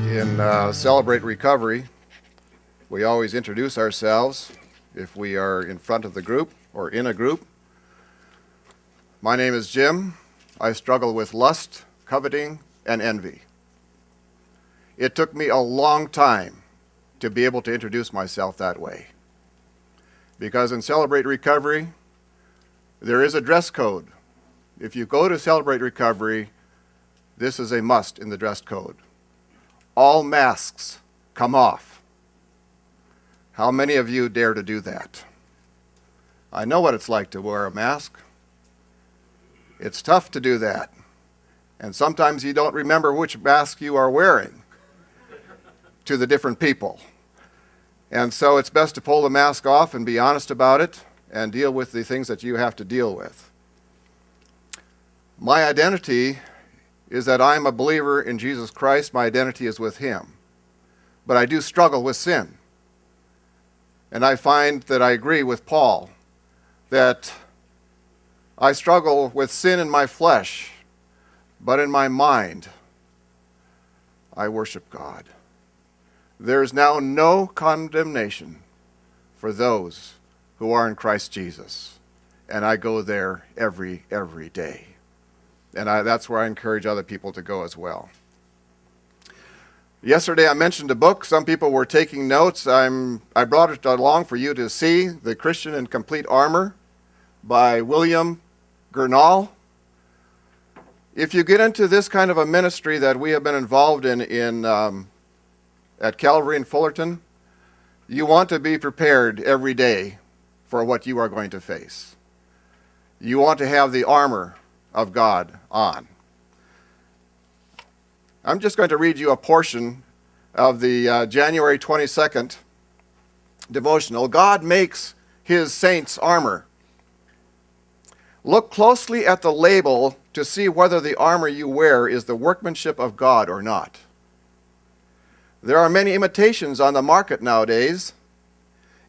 In Celebrate Recovery, we always introduce ourselves if we are in front of the group or in a group. My name is Jim. I struggle with lust, coveting, and envy. It took me a long time to be able to introduce myself that way. Because in Celebrate Recovery, there is a dress code. If you go to Celebrate Recovery, this is a must in the dress code. All masks come off. How many of you dare to do that? I know what it's like to wear a mask. It's tough to do that. And sometimes you don't remember which mask you are wearing to the different people. And so it's best to pull the mask off and be honest about it and deal with the things that you have to deal with. My identity is that I'm a believer in Jesus Christ. My identity is with Him. But I do struggle with sin. And I find that I agree with Paul that I struggle with sin in my flesh, but in my mind, I worship God. There is now no condemnation for those who are in Christ Jesus. And I go there every day. And that's where I encourage other people to go as well. Yesterday I mentioned a book. Some people were taking notes. I brought it along for you to see, The Christian in Complete Armor by William Gurnall. If you get into this kind of a ministry that we have been involved in at Calvary in Fullerton, you want to be prepared every day for what you are going to face. You want to have the armor of God on. I'm just going to read you a portion of the January 22nd devotional. God makes His saints armor. Look closely at the label to see whether the armor you wear is the workmanship of God or not. There are many imitations on the market nowadays.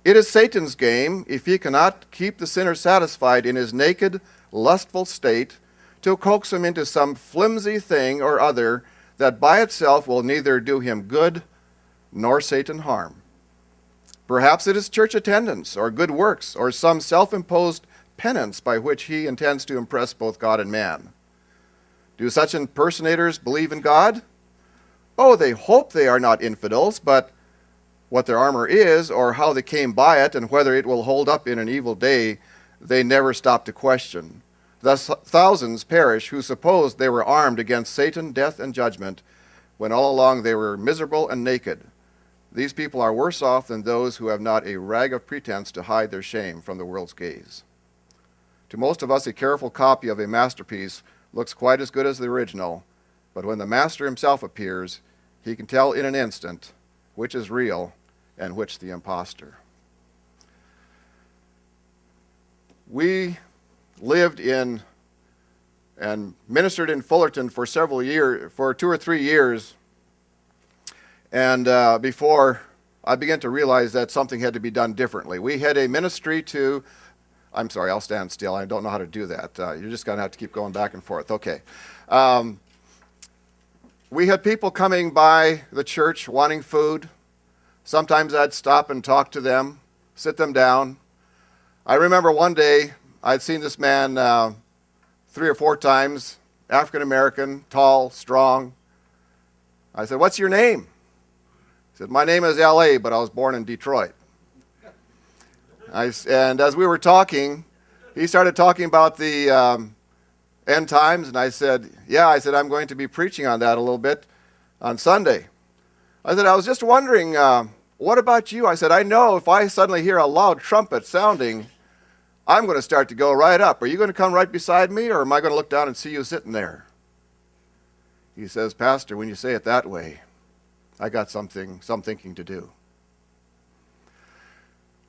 It is Satan's game, if he cannot keep the sinner satisfied in his naked, lustful state, to coax him into some flimsy thing or other that by itself will neither do him good nor Satan harm. Perhaps it is church attendance or good works or some self-imposed penance by which he intends to impress both God and man. Do such impersonators believe in God? Oh, they hope they are not infidels, but what their armor is or how they came by it and whether it will hold up in an evil day, they never stop to question. Thus thousands perish who supposed they were armed against Satan, death, and judgment, when all along they were miserable and naked. These people are worse off than those who have not a rag of pretense to hide their shame from the world's gaze. To most of us, a careful copy of a masterpiece looks quite as good as the original, but when the master himself appears, he can tell in an instant which is real and which the impostor. We lived in and ministered in Fullerton for several years, for 2 or 3 years, and before I began to realize that something had to be done differently. We had a ministry to, I'm sorry, I'll stand still. I don't know how to do that. You're just going to have to keep going back and forth. Okay. We had people coming by the church wanting food. Sometimes I'd stop and talk to them, sit them down. I remember one day I'd seen this man 3 or 4 times, African American, tall, strong. I said, "What's your name?" He said, "My name is L.A., but I was born in Detroit." And as we were talking, he started talking about the end times, and I said, I'm going to be preaching on that a little bit on Sunday. I said, "I was just wondering, what about you?" I said, "I know if I suddenly hear a loud trumpet sounding, I'm going to start to go right up. Are you going to come right beside me, or am I going to look down and see you sitting there?" He says, "Pastor, when you say it that way, I got some thinking to do."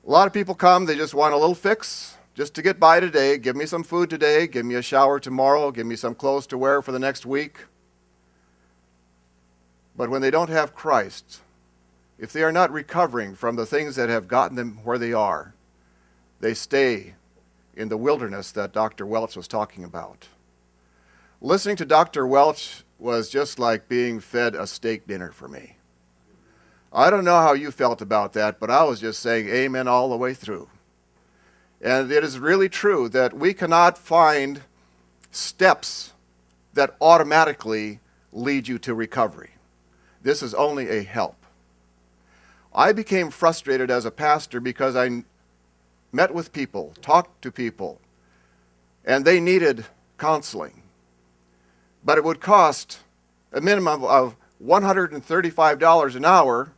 A lot of people come, they just want a little fix, just to get by today. Give me some food today, give me a shower tomorrow, give me some clothes to wear for the next week. But when they don't have Christ, if they are not recovering from the things that have gotten them where they are, they stay in the wilderness that Dr. Welch was talking about. Listening to Dr. Welch was just like being fed a steak dinner for me. I don't know how you felt about that, but I was just saying amen all the way through. And it is really true that we cannot find steps that automatically lead you to recovery. This is only a help. I became frustrated as a pastor because I met with people, talked to people, and they needed counseling. But it would cost a minimum of $135 an hour,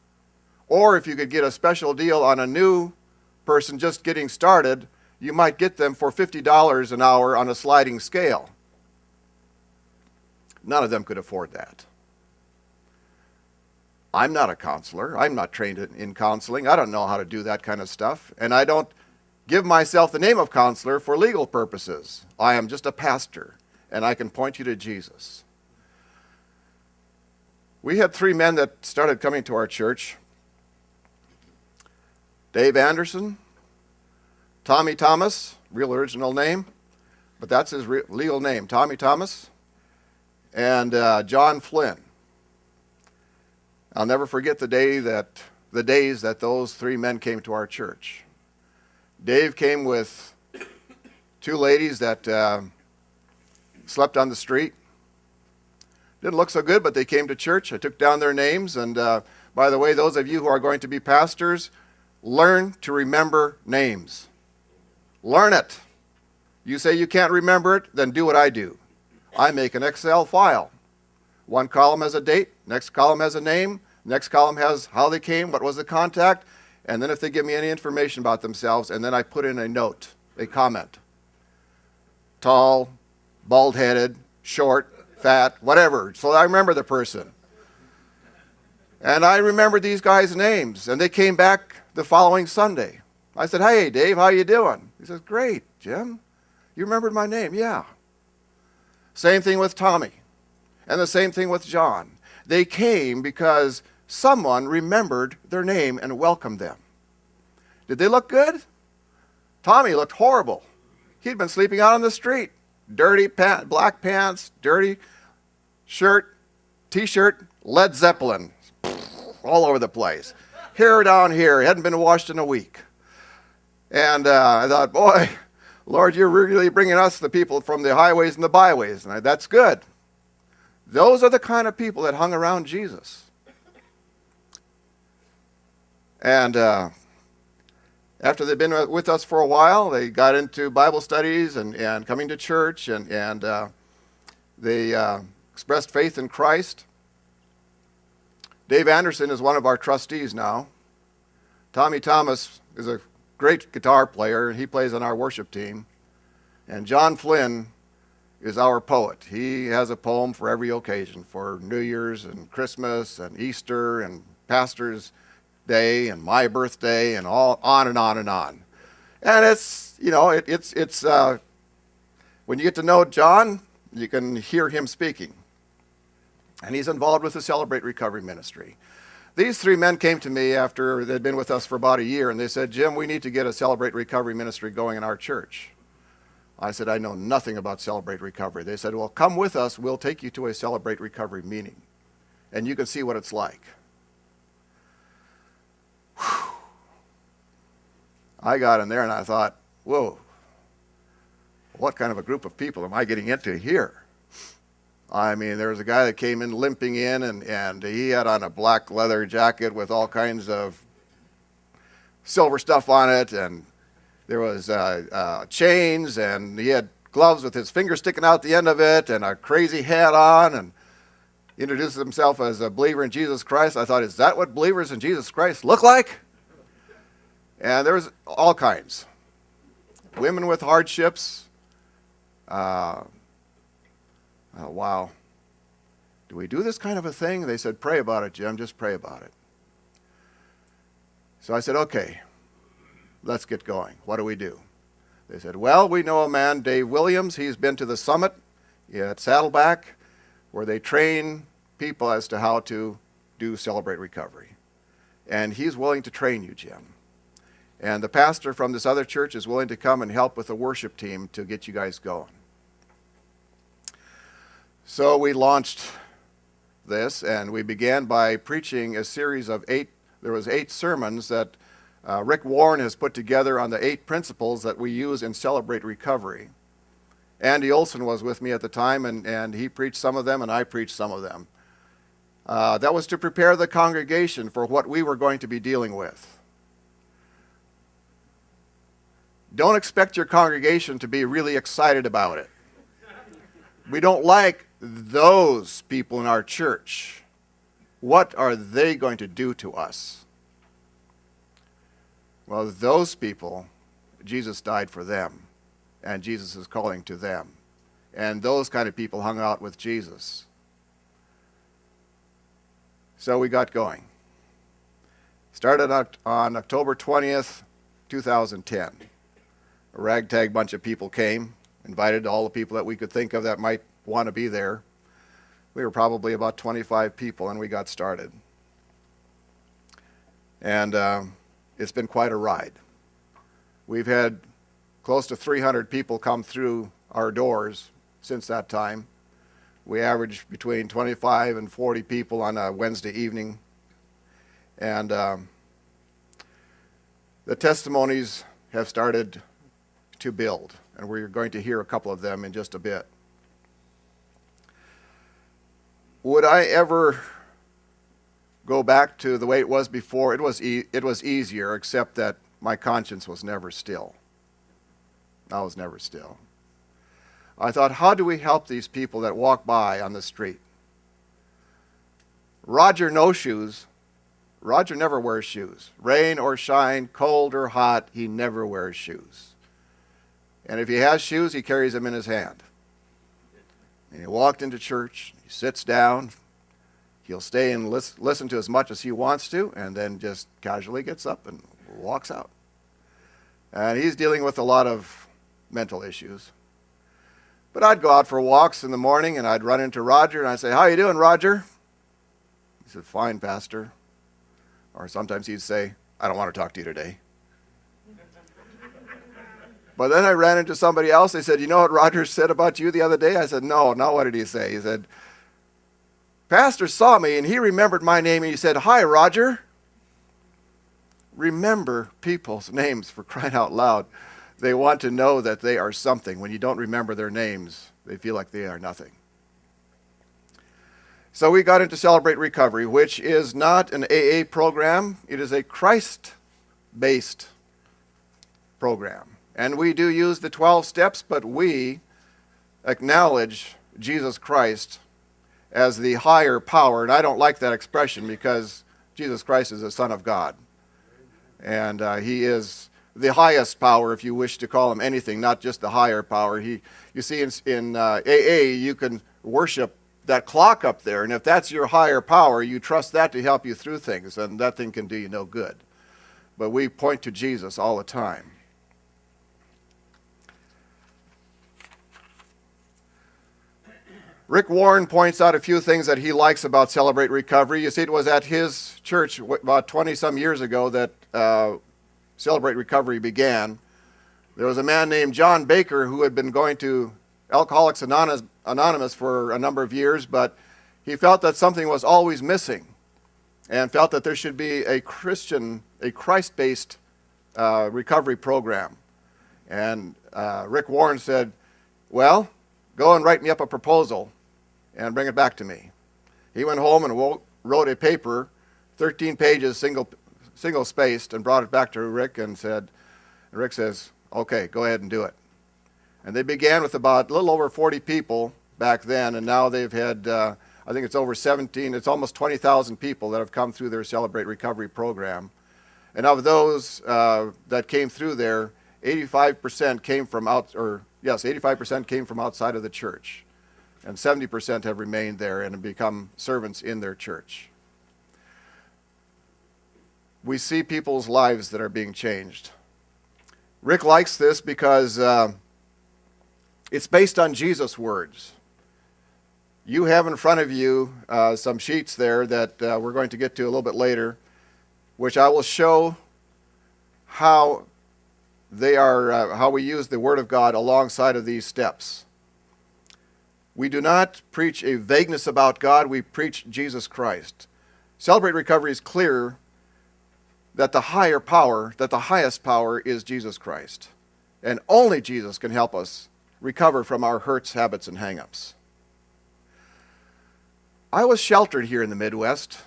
or if you could get a special deal on a new person just getting started, you might get them for $50 an hour on a sliding scale. None of them could afford that. I'm not a counselor. I'm not trained in counseling. I don't know how to do that kind of stuff. And I don't give myself the name of counselor for legal purposes. I am just a pastor, and I can point you to Jesus. We had 3 men that started coming to our church. Dave Anderson, Tommy Thomas, real original name, but that's his legal name, Tommy Thomas, and John Flynn. I'll never forget the days that those 3 men came to our church. Dave came with 2 ladies that slept on the street. Didn't look so good, but they came to church. I took down their names, and by the way, those of you who are going to be pastors, learn to remember names. Learn it. You say you can't remember it, then do what I do. I make an Excel file. One column has a date, next column has a name, next column has how they came, what was the contact, and then if they give me any information about themselves, and then I put in a note, a comment. Tall, bald-headed, short, fat, whatever. So I remember the person. And I remembered these guys' names, and they came back the following Sunday. I said, "Hey, Dave, how you doing?" He says, "Great, Jim. You remembered my name?" "Yeah." Same thing with Tommy, and the same thing with John. They came because someone remembered their name and welcomed them. Did they look good? Tommy looked horrible. He'd been sleeping out on the street. Dirty black pants, dirty shirt, T-shirt, Led Zeppelin, all over the place. Hair down here, hadn't been washed in a week. And I thought, boy, Lord, you're really bringing us the people from the highways and the byways. And that's good. Those are the kind of people that hung around Jesus. And after they'd been with us for a while, they got into Bible studies and coming to church, and they expressed faith in Christ. Dave Anderson is one of our trustees now. Tommy Thomas is a great guitar player, and he plays on our worship team. And John Flynn is our poet. He has a poem for every occasion, for New Year's and Christmas and Easter and Pastor's Day and my birthday and all on and on and on. And it's, you know, it's when you get to know John, you can hear him speaking. And he's involved with the Celebrate Recovery Ministry. These 3 men came to me after they'd been with us for about a year, and they said, "Jim, we need to get a Celebrate Recovery Ministry going in our church." I said, "I know nothing about Celebrate Recovery." They said, "Well, come with us. We'll take you to a Celebrate Recovery meeting, and you can see what it's like." Whew. I got in there and I thought, whoa, what kind of a group of people am I getting into here? I mean, there was a guy that came in limping in, and he had on a black leather jacket with all kinds of silver stuff on it, and there was chains, and he had gloves with his finger sticking out the end of it, and a crazy hat on, and introduced himself as a believer in Jesus Christ. I thought, is that what believers in Jesus Christ look like? And there was all kinds. Women with hardships. Oh, wow. Do we do this kind of a thing? They said, "Pray about it, Jim. Just pray about it." So I said, "Okay, let's get going. What do we do?" They said, "Well, we know a man, Dave Williams. He's been to the summit at Saddleback, where they train people as to how to do Celebrate Recovery. And he's willing to train you, Jim. And the pastor from this other church is willing to come and help with the worship team to get you guys going." So we launched this, and we began by preaching a series of 8 there was 8 sermons that Rick Warren has put together on the 8 principles that we use in Celebrate Recovery. Andy Olson was with me at the time, and he preached some of them, and I preached some of them. That was to prepare the congregation for what we were going to be dealing with. Don't expect your congregation to be really excited about it. We don't like those people in our church. What are they going to do to us? Well, those people, Jesus died for them, and Jesus is calling to them. And those kind of people hung out with Jesus. So we got going. Started on October 20th, 2010. A ragtag bunch of people came, invited all the people that we could think of that might want to be there. We were probably about 25 people, and we got started. And it's been quite a ride. We've had close to 300 people come through our doors since that time. We average between 25 and 40 people on a Wednesday evening. And the testimonies have started to build, and we're going to hear a couple of them in just a bit. Would I ever go back to the way it was before? It was easier, except that my conscience was never still. I was never still. I thought, how do we help these people that walk by on the street? Roger no shoes. Roger never wears shoes. Rain or shine, cold or hot, he never wears shoes. And if he has shoes, he carries them in his hand. And he walked into church, he sits down, he'll stay and listen to as much as he wants to, and then just casually gets up and walks out. And he's dealing with a lot of mental issues. But I'd go out for walks in the morning, and I'd run into Roger, and I'd say, "How you doing, Roger?" He said, "Fine, Pastor." Or sometimes he'd say, "I don't want to talk to you today." But then I ran into somebody else. They said, "You know what Roger said about you the other day?" I said, "No, not what did he say?" He said, "Pastor saw me, and he remembered my name, and he said, 'Hi, Roger.'" Remember people's names, for crying out loud. They want to know that they are something. When you don't remember their names, they feel like they are nothing. So we got into Celebrate Recovery, which is not an AA program. It is a Christ-based program. And we do use the 12 steps, but we acknowledge Jesus Christ as the higher power. And I don't like that expression because Jesus Christ is the Son of God. And he is the highest power, if you wish to call him anything, not just the higher power. You see, in AA, you can worship that clock up there. And if that's your higher power, you trust that to help you through things. And that thing can do you no good. But we point to Jesus all the time. Rick Warren points out a few things that he likes about Celebrate Recovery. You see, it was at his church about 20-some years ago that Celebrate Recovery began. There was a man named John Baker who had been going to Alcoholics Anonymous for a number of years, but he felt that something was always missing and felt that there should be a Christ-based recovery program. And Rick Warren said, "Well, go and write me up a proposal and bring it back to me." He went home and wrote a paper, 13 pages, single-spaced, and brought it back to Rick and Rick says, "Okay, go ahead and do it." And they began with about a little over 40 people back then, and now they've had, I think it's over 17, it's almost 20,000 people that have come through their Celebrate Recovery program. And of those that came through there, 85% came from 85% came from outside of the church. And 70% have remained there and have become servants in their church. We see people's lives that are being changed. Rick likes this because it's based on Jesus' words. You have in front of you some sheets there that we're going to get to a little bit later, which I will show how they are, how we use the Word of God alongside of these steps. We do not preach a vagueness about God, we preach Jesus Christ. Celebrate Recovery is clear that the highest power is Jesus Christ. And only Jesus can help us recover from our hurts, habits, and hang-ups. I was sheltered here in the Midwest.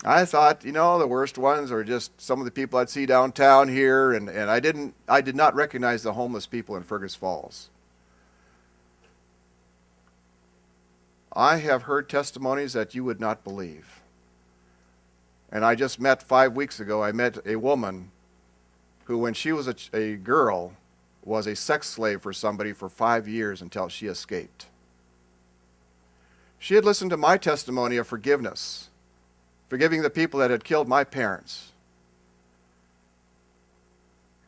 I thought, the worst ones are just some of the people I'd see downtown here, and I did not recognize the homeless people in Fergus Falls. I have heard testimonies that you would not believe. And I just met 5 weeks ago, I met a woman who, when she was a girl, was a sex slave for somebody for 5 years until she escaped. She had listened to my testimony of forgiveness, forgiving the people that had killed my parents.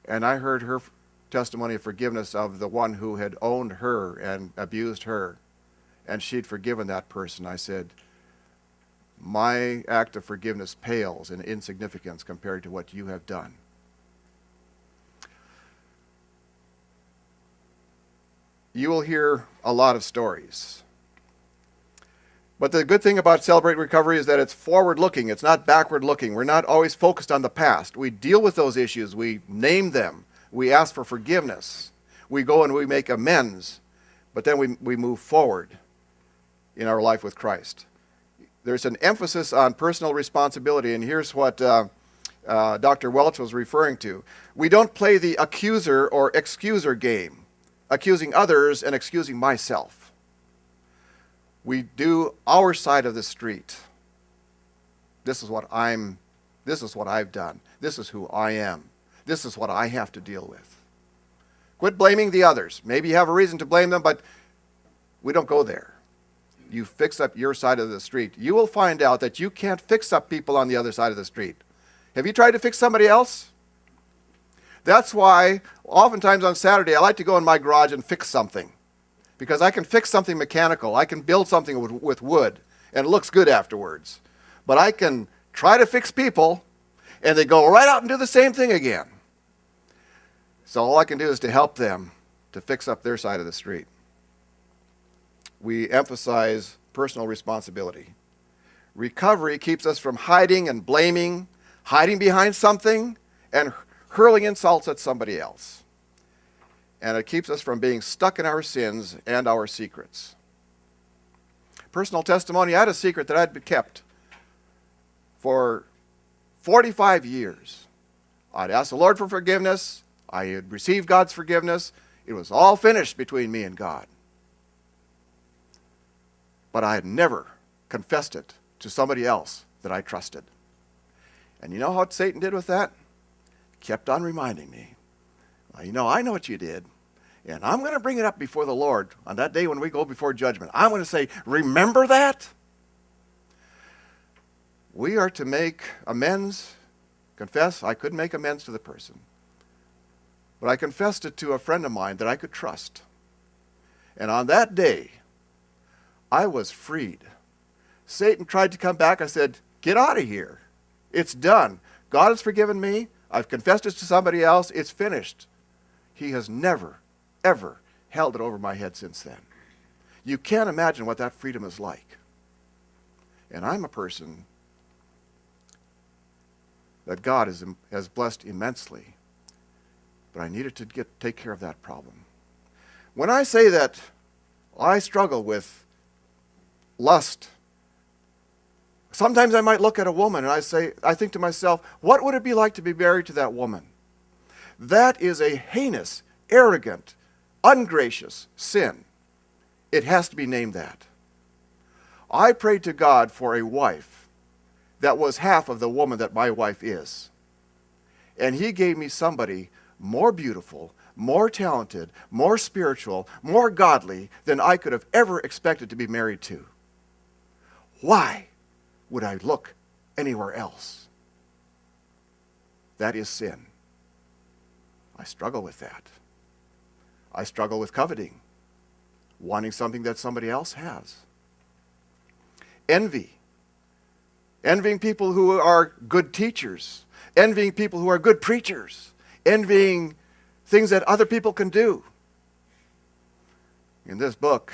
And I heard her testimony of forgiveness of the one who had owned her and abused her. And she'd forgiven that person. I said, my act of forgiveness pales in insignificance compared to what you have done. You will hear a lot of stories. But the good thing about Celebrate Recovery is that it's forward-looking. It's not backward-looking. We're not always focused on the past. We deal with those issues. We name them. We ask for forgiveness. We go and we make amends. But then we move forward in our life with Christ. There's an emphasis on personal responsibility, and here's what Dr. Welch was referring to. We don't play the accuser or excuser game, accusing others and excusing myself. We do our side of the street. This is what I've done. This is who I am. This is what I have to deal with. Quit blaming the others. Maybe you have a reason to blame them, but we don't go there. You fix up your side of the street. You will find out that you can't fix up people on the other side of the street. Have you tried to fix somebody else? That's why oftentimes on Saturday I like to go in my garage and fix something. Because I can fix something mechanical. I can build something with wood, and it looks good afterwards. But I can try to fix people, and they go right out and do the same thing again. So all I can do is to help them to fix up their side of the street. We emphasize personal responsibility. Recovery keeps us from hiding and blaming, hiding behind something, and hurling insults at somebody else. And it keeps us from being stuck in our sins and our secrets. Personal testimony, I had a secret that I'd kept for 45 years. I'd asked the Lord for forgiveness. I had received God's forgiveness. It was all finished between me and God. But I had never confessed it to somebody else that I trusted. And you know what Satan did with that? Kept on reminding me. Well, I know what you did, and I'm going to bring it up before the Lord on that day when we go before judgment. I'm going to say, remember that? We are to make amends, confess. I couldn't make amends to the person, but I confessed it to a friend of mine that I could trust. And on that day, I was freed. Satan tried to come back. I said, get out of here. It's done. God has forgiven me. I've confessed it to somebody else. It's finished. He has never, ever held it over my head since then. You can't imagine what that freedom is like. And I'm a person that God has blessed immensely. But I needed to take care of that problem. When I say that I struggle with lust, sometimes I might look at a woman and I think to myself, what would it be like to be married to that woman? That is a heinous, arrogant, ungracious sin. It has to be named that. I prayed to God for a wife that was half of the woman that my wife is. And He gave me somebody more beautiful, more talented, more spiritual, more godly than I could have ever expected to be married to. Why would I look anywhere else? That is sin. I struggle with that. I struggle with coveting, wanting something that somebody else has. Envy. Envying people who are good teachers. Envying people who are good preachers. Envying things that other people can do. In this book,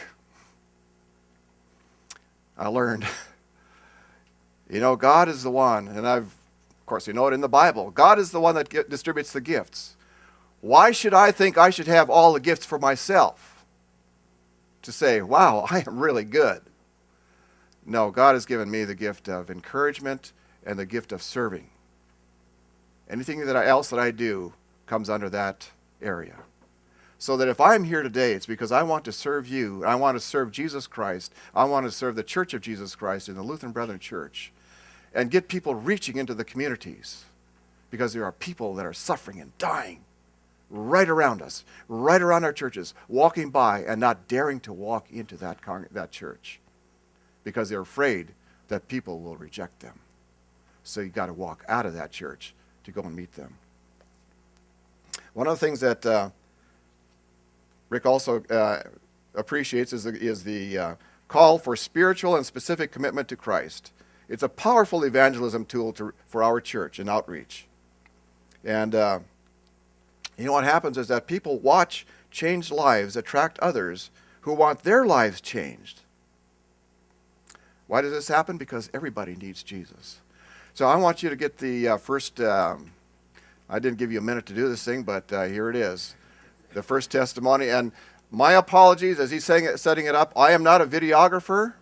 I learned, God is the one, and I've Of course, you know it in the Bible. God is the one that distributes the gifts. Why should I think I should have all the gifts for myself? To say, wow, I am really good. No, God has given me the gift of encouragement and the gift of serving. Anything else that I do comes under that area. So that if I'm here today, it's because I want to serve you. I want to serve Jesus Christ. I want to serve the Church of Jesus Christ in the Lutheran Brethren Church and get people reaching into the communities, because there are people that are suffering and dying right around us, right around our churches, walking by and not daring to walk into that church because they're afraid that people will reject them. So you've got to walk out of that church to go and meet them. One of the things that Rick also appreciates is the call for spiritual and specific commitment to Christ. It's a powerful evangelism tool for our church and outreach. And you know what happens is that people watch changed lives attract others who want their lives changed. Why does this happen? Because everybody needs Jesus. So I want you to get the first, I didn't give you a minute to do this thing, but here it is. The first testimony. And my apologies as he's setting it up. I am not a videographer.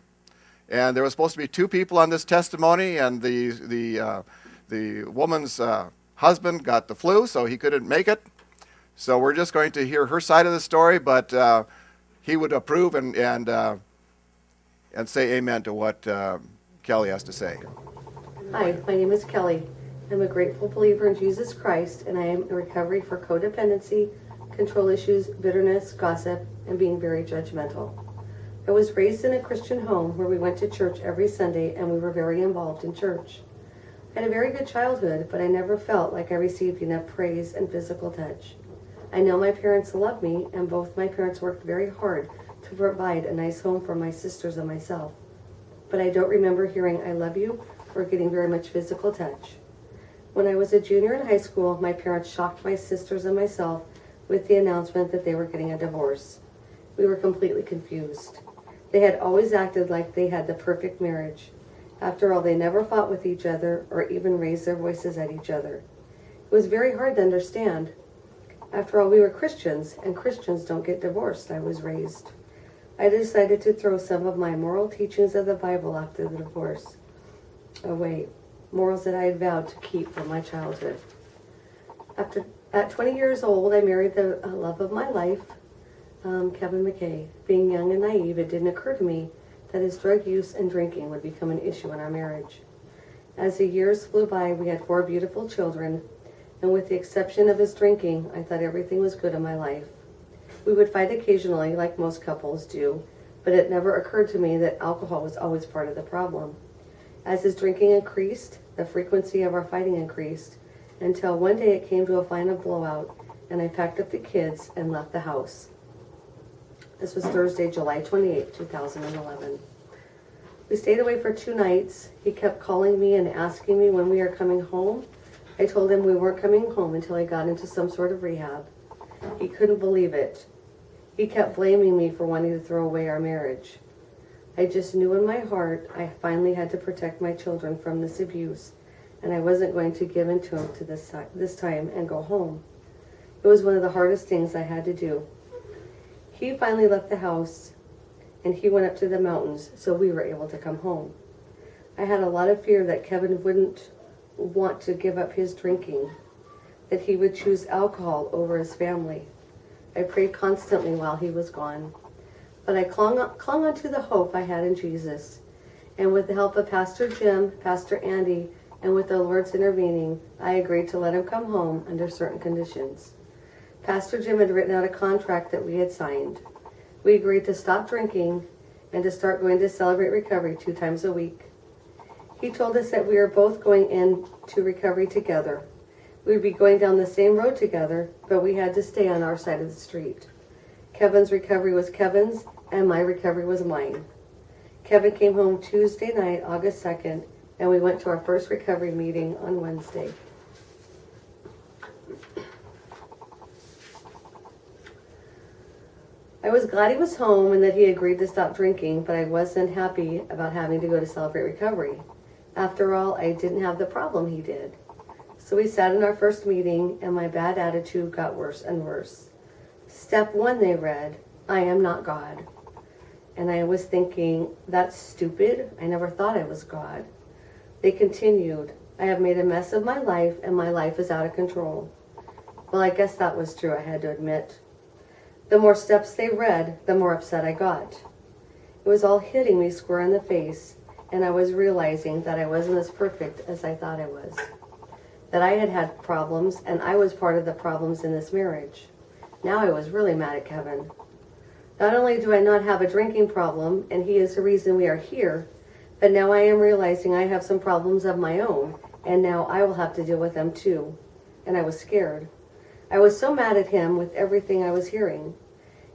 And there was supposed to be 2 people on this testimony, and the woman's husband got the flu, so he couldn't make it. So we're just going to hear her side of the story, but he would approve and say amen to what Kelly has to say. Hi, my name is Kelly. I'm a grateful believer in Jesus Christ, and I am in recovery for codependency, control issues, bitterness, gossip, and being very judgmental. I was raised in a Christian home where we went to church every Sunday, and we were very involved in church. I had a very good childhood, but I never felt like I received enough praise and physical touch. I know my parents loved me, and both my parents worked very hard to provide a nice home for my sisters and myself. But I don't remember hearing "I love you" or getting very much physical touch. When I was a junior in high school, my parents shocked my sisters and myself with the announcement that they were getting a divorce. We were completely confused. They had always acted like they had the perfect marriage. After all, they never fought with each other or even raised their voices at each other. It was very hard to understand. After all, we were Christians, and Christians don't get divorced, I was raised. I decided to throw some of my moral teachings of the Bible after the divorce away, morals that I had vowed to keep from my childhood. At 20 years old, I married the love of my life, Kevin McKay. Being young and naive, it didn't occur to me that his drug use and drinking would become an issue in our marriage. As the years flew by, we had 4 beautiful children, and with the exception of his drinking, I thought everything was good in my life. We would fight occasionally, like most couples do, but it never occurred to me that alcohol was always part of the problem. As his drinking increased, the frequency of our fighting increased, until one day it came to a final blowout, and I packed up the kids and left the house. This was Thursday, July 28, 2011. We stayed away for 2 nights. He kept calling me and asking me when we are coming home. I told him we weren't coming home until I got into some sort of rehab. He couldn't believe it. He kept blaming me for wanting to throw away our marriage. I just knew in my heart I finally had to protect my children from this abuse, and I wasn't going to give in to him this time and go home. It was one of the hardest things I had to do. He finally left the house, and he went up to the mountains, so we were able to come home. I had a lot of fear that Kevin wouldn't want to give up his drinking, that he would choose alcohol over his family. I prayed constantly while he was gone, but I clung on to the hope I had in Jesus. And with the help of Pastor Jim, Pastor Andy, and with the Lord's intervening, I agreed to let him come home under certain conditions. Pastor Jim had written out a contract that we had signed. We agreed to stop drinking and to start going to Celebrate Recovery 2 times a week. He told us that we were both going into recovery together. We would be going down the same road together, but we had to stay on our side of the street. Kevin's recovery was Kevin's, and my recovery was mine. Kevin came home Tuesday night, August 2nd, and we went to our first recovery meeting on Wednesday. I was glad he was home and that he agreed to stop drinking, but I wasn't happy about having to go to Celebrate Recovery. After all, I didn't have the problem he did. So we sat in our first meeting, and my bad attitude got worse and worse. Step 1, they read, I am not God. And I was thinking, that's stupid. I never thought I was God. They continued, I have made a mess of my life, and my life is out of control. Well, I guess that was true, I had to admit. The more steps they read, the more upset I got. It was all hitting me square in the face, and I was realizing that I wasn't as perfect as I thought I was. That I had had problems, and I was part of the problems in this marriage. Now I was really mad at Kevin. Not only do I not have a drinking problem, and he is the reason we are here, but now I am realizing I have some problems of my own, and now I will have to deal with them too. And I was scared. I was so mad at him with everything I was hearing.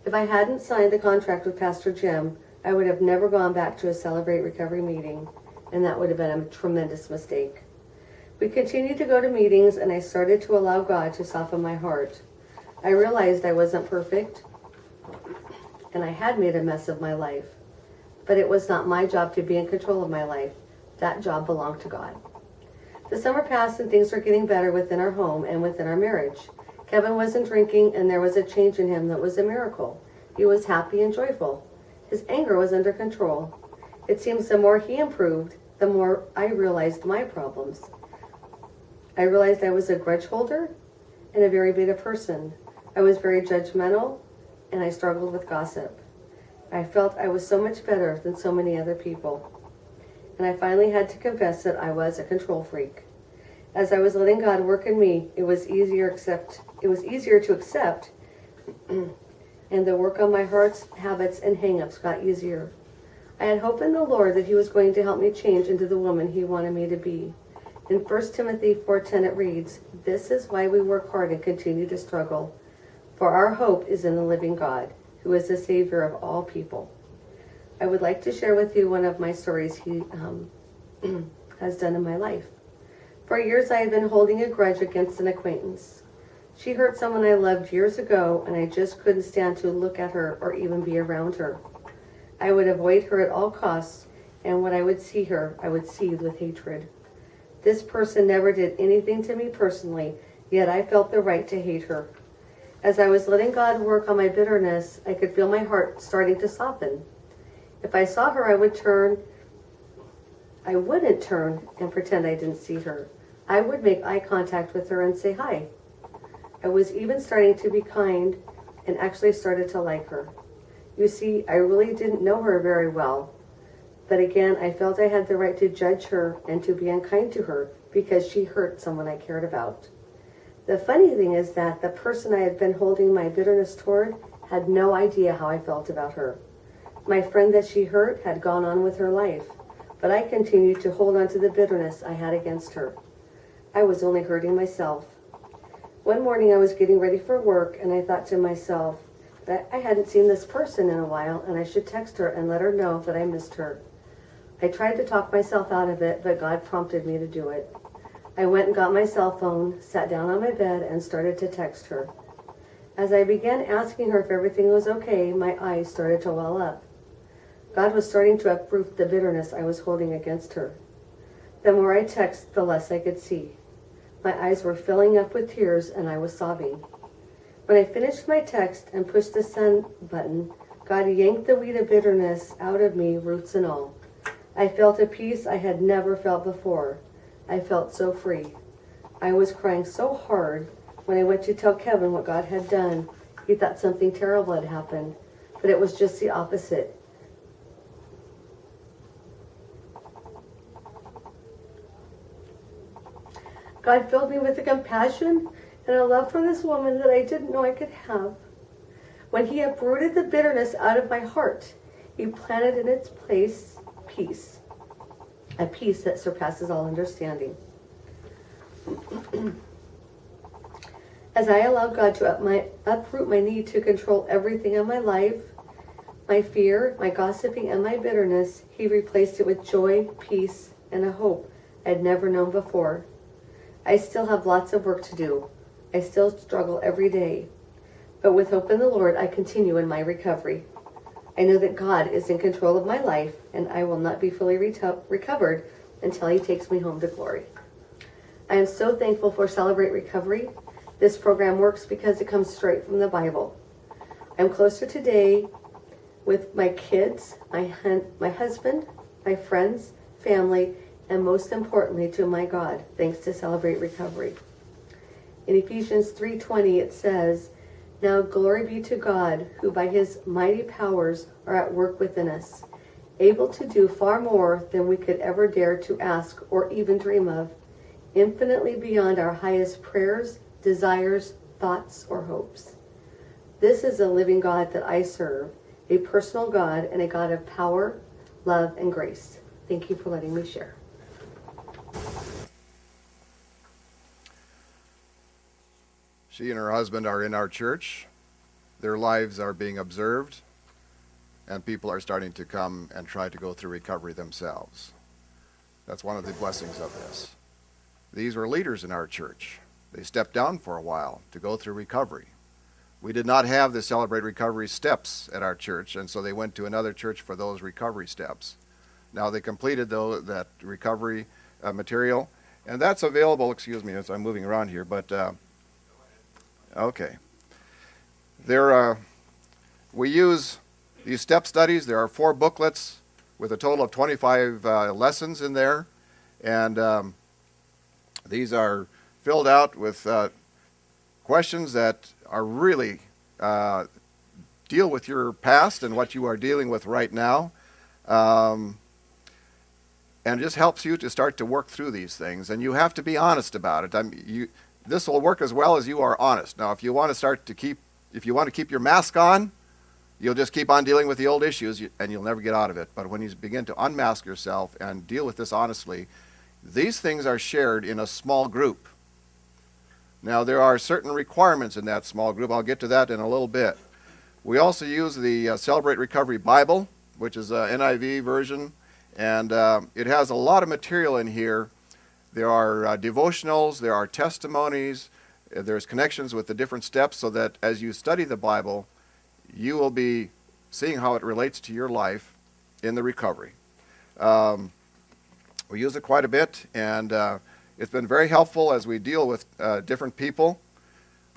If I hadn't signed the contract with Pastor Jim, I would have never gone back to a Celebrate Recovery meeting, and that would have been a tremendous mistake. We continued to go to meetings, and I started to allow God to soften my heart. I realized I wasn't perfect, and I had made a mess of my life. But it was not my job to be in control of my life. That job belonged to God. The summer passed, and things were getting better within our home and within our marriage. Kevin wasn't drinking, and there was a change in him that was a miracle. He was happy and joyful. His anger was under control. It seems the more he improved, the more I realized my problems. I realized I was a grudge holder and a very bitter person. I was very judgmental, and I struggled with gossip. I felt I was so much better than so many other people. And I finally had to confess that I was a control freak. As I was letting God work in me, it was easier to accept, and the work on my heart's habits and hang-ups got easier. I had hope in the Lord that he was going to help me change into the woman he wanted me to be. In 1 Timothy 4:10 it reads, "This is why we work hard and continue to struggle. For our hope is in the living God, who is the Savior of all people." I would like to share with you one of my stories he has done in my life. For years I had been holding a grudge against an acquaintance. She hurt someone I loved years ago, and I just couldn't stand to look at her or even be around her. I would avoid her at all costs, and when I would see her, I would seethe with hatred. This person never did anything to me personally, yet I felt the right to hate her. As I was letting God work on my bitterness, I could feel my heart starting to soften. If I saw her, I wouldn't turn and pretend I didn't see her. I would make eye contact with her and say hi. I was even starting to be kind and actually started to like her. You see, I really didn't know her very well. But again, I felt I had the right to judge her and to be unkind to her because she hurt someone I cared about. The funny thing is that the person I had been holding my bitterness toward had no idea how I felt about her. My friend that she hurt had gone on with her life, but I continued to hold on to the bitterness I had against her. I was only hurting myself. One morning I was getting ready for work, and I thought to myself that I hadn't seen this person in a while, and I should text her and let her know that I missed her. I tried to talk myself out of it, but God prompted me to do it. I went and got my cell phone, sat down on my bed, and started to text her. As I began asking her if everything was okay, my eyes started to well up. God was starting to uproot the bitterness I was holding against her. The more I texted, the less I could see. My eyes were filling up with tears, and I was sobbing. When I finished my text and pushed the send button, God yanked the weed of bitterness out of me, roots and all. I felt a peace I had never felt before. I felt so free. I was crying so hard. When I went to tell Kevin what God had done, he thought something terrible had happened, but it was just the opposite. God filled me with a compassion and a love for this woman that I didn't know I could have. When he uprooted the bitterness out of my heart, he planted in its place peace, a peace that surpasses all understanding. As I allowed God to uproot my need to control everything in my life, my fear, my gossiping, and my bitterness, he replaced it with joy, peace, and a hope I had never known before. I still have lots of work to do. I still struggle every day. But with hope in the Lord, I continue in my recovery. I know that God is in control of my life, and I will not be fully recovered until he takes me home to glory. I am so thankful for Celebrate Recovery. This program works because it comes straight from the Bible. I'm closer today with my kids, my husband, my friends, family, and most importantly to my God, thanks to Celebrate Recovery. In Ephesians 3:20 it says, "Now glory be to God, who by his mighty powers are at work within us, able to do far more than we could ever dare to ask or even dream of, infinitely beyond our highest prayers, desires, thoughts, or hopes." This is a living God that I serve, a personal God and a God of power, love, and grace. Thank you for letting me share. She and her husband are in our church. Their lives are being observed, and people are starting to come and try to go through recovery themselves. That's one of the blessings of this. These were leaders in our church. They stepped down for a while to go through recovery. We did not have the Celebrate Recovery steps at our church, and so they went to another church for those recovery steps. Now they completed that recovery material, and that's available, excuse me as I'm moving around here, but okay. We use these step studies. There are 4 booklets with a total of 25 lessons in there, and these are filled out with questions that are really deal with your past and what you are dealing with right now, and just helps you to start to work through these things. And you have to be honest about it. This will work as well as you are honest. Now, if you want to keep your mask on, you'll just keep on dealing with the old issues and you'll never get out of it. But when you begin to unmask yourself and deal with this honestly, these things are shared in a small group. Now, there are certain requirements in that small group. I'll get to that in a little bit. We also use the Celebrate Recovery Bible, which is an NIV version, and it has a lot of material in here. There are devotionals, there are testimonies, there's connections with the different steps, so that as you study the Bible, you will be seeing how it relates to your life in the recovery. We use it quite a bit, and it's been very helpful as we deal with different people.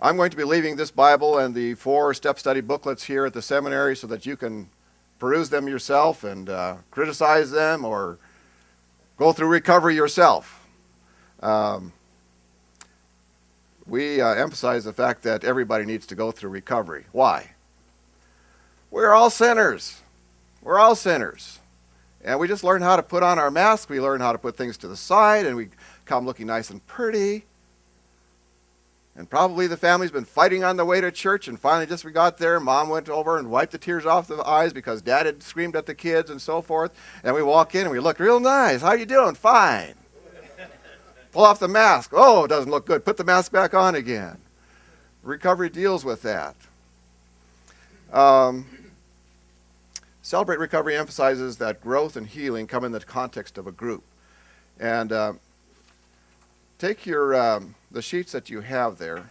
I'm going to be leaving this Bible and the 4 step study booklets here at the seminary so that you can peruse them yourself and criticize them or go through recovery yourself. We emphasize the fact that everybody needs to go through recovery. Why? We're all sinners. We're all sinners. And we just learn how to put on our mask. We learn how to put things to the side, and we come looking nice and pretty. And probably the family's been fighting on the way to church, and finally just we got there, Mom went over and wiped the tears off the eyes because Dad had screamed at the kids and so forth. And we walk in and we look real nice. How you doing? Fine. Pull off the mask. Oh, it doesn't look good. Put the mask back on again. Recovery deals with that. Celebrate Recovery emphasizes that growth and healing come in the context of a group. And take the sheets that you have there,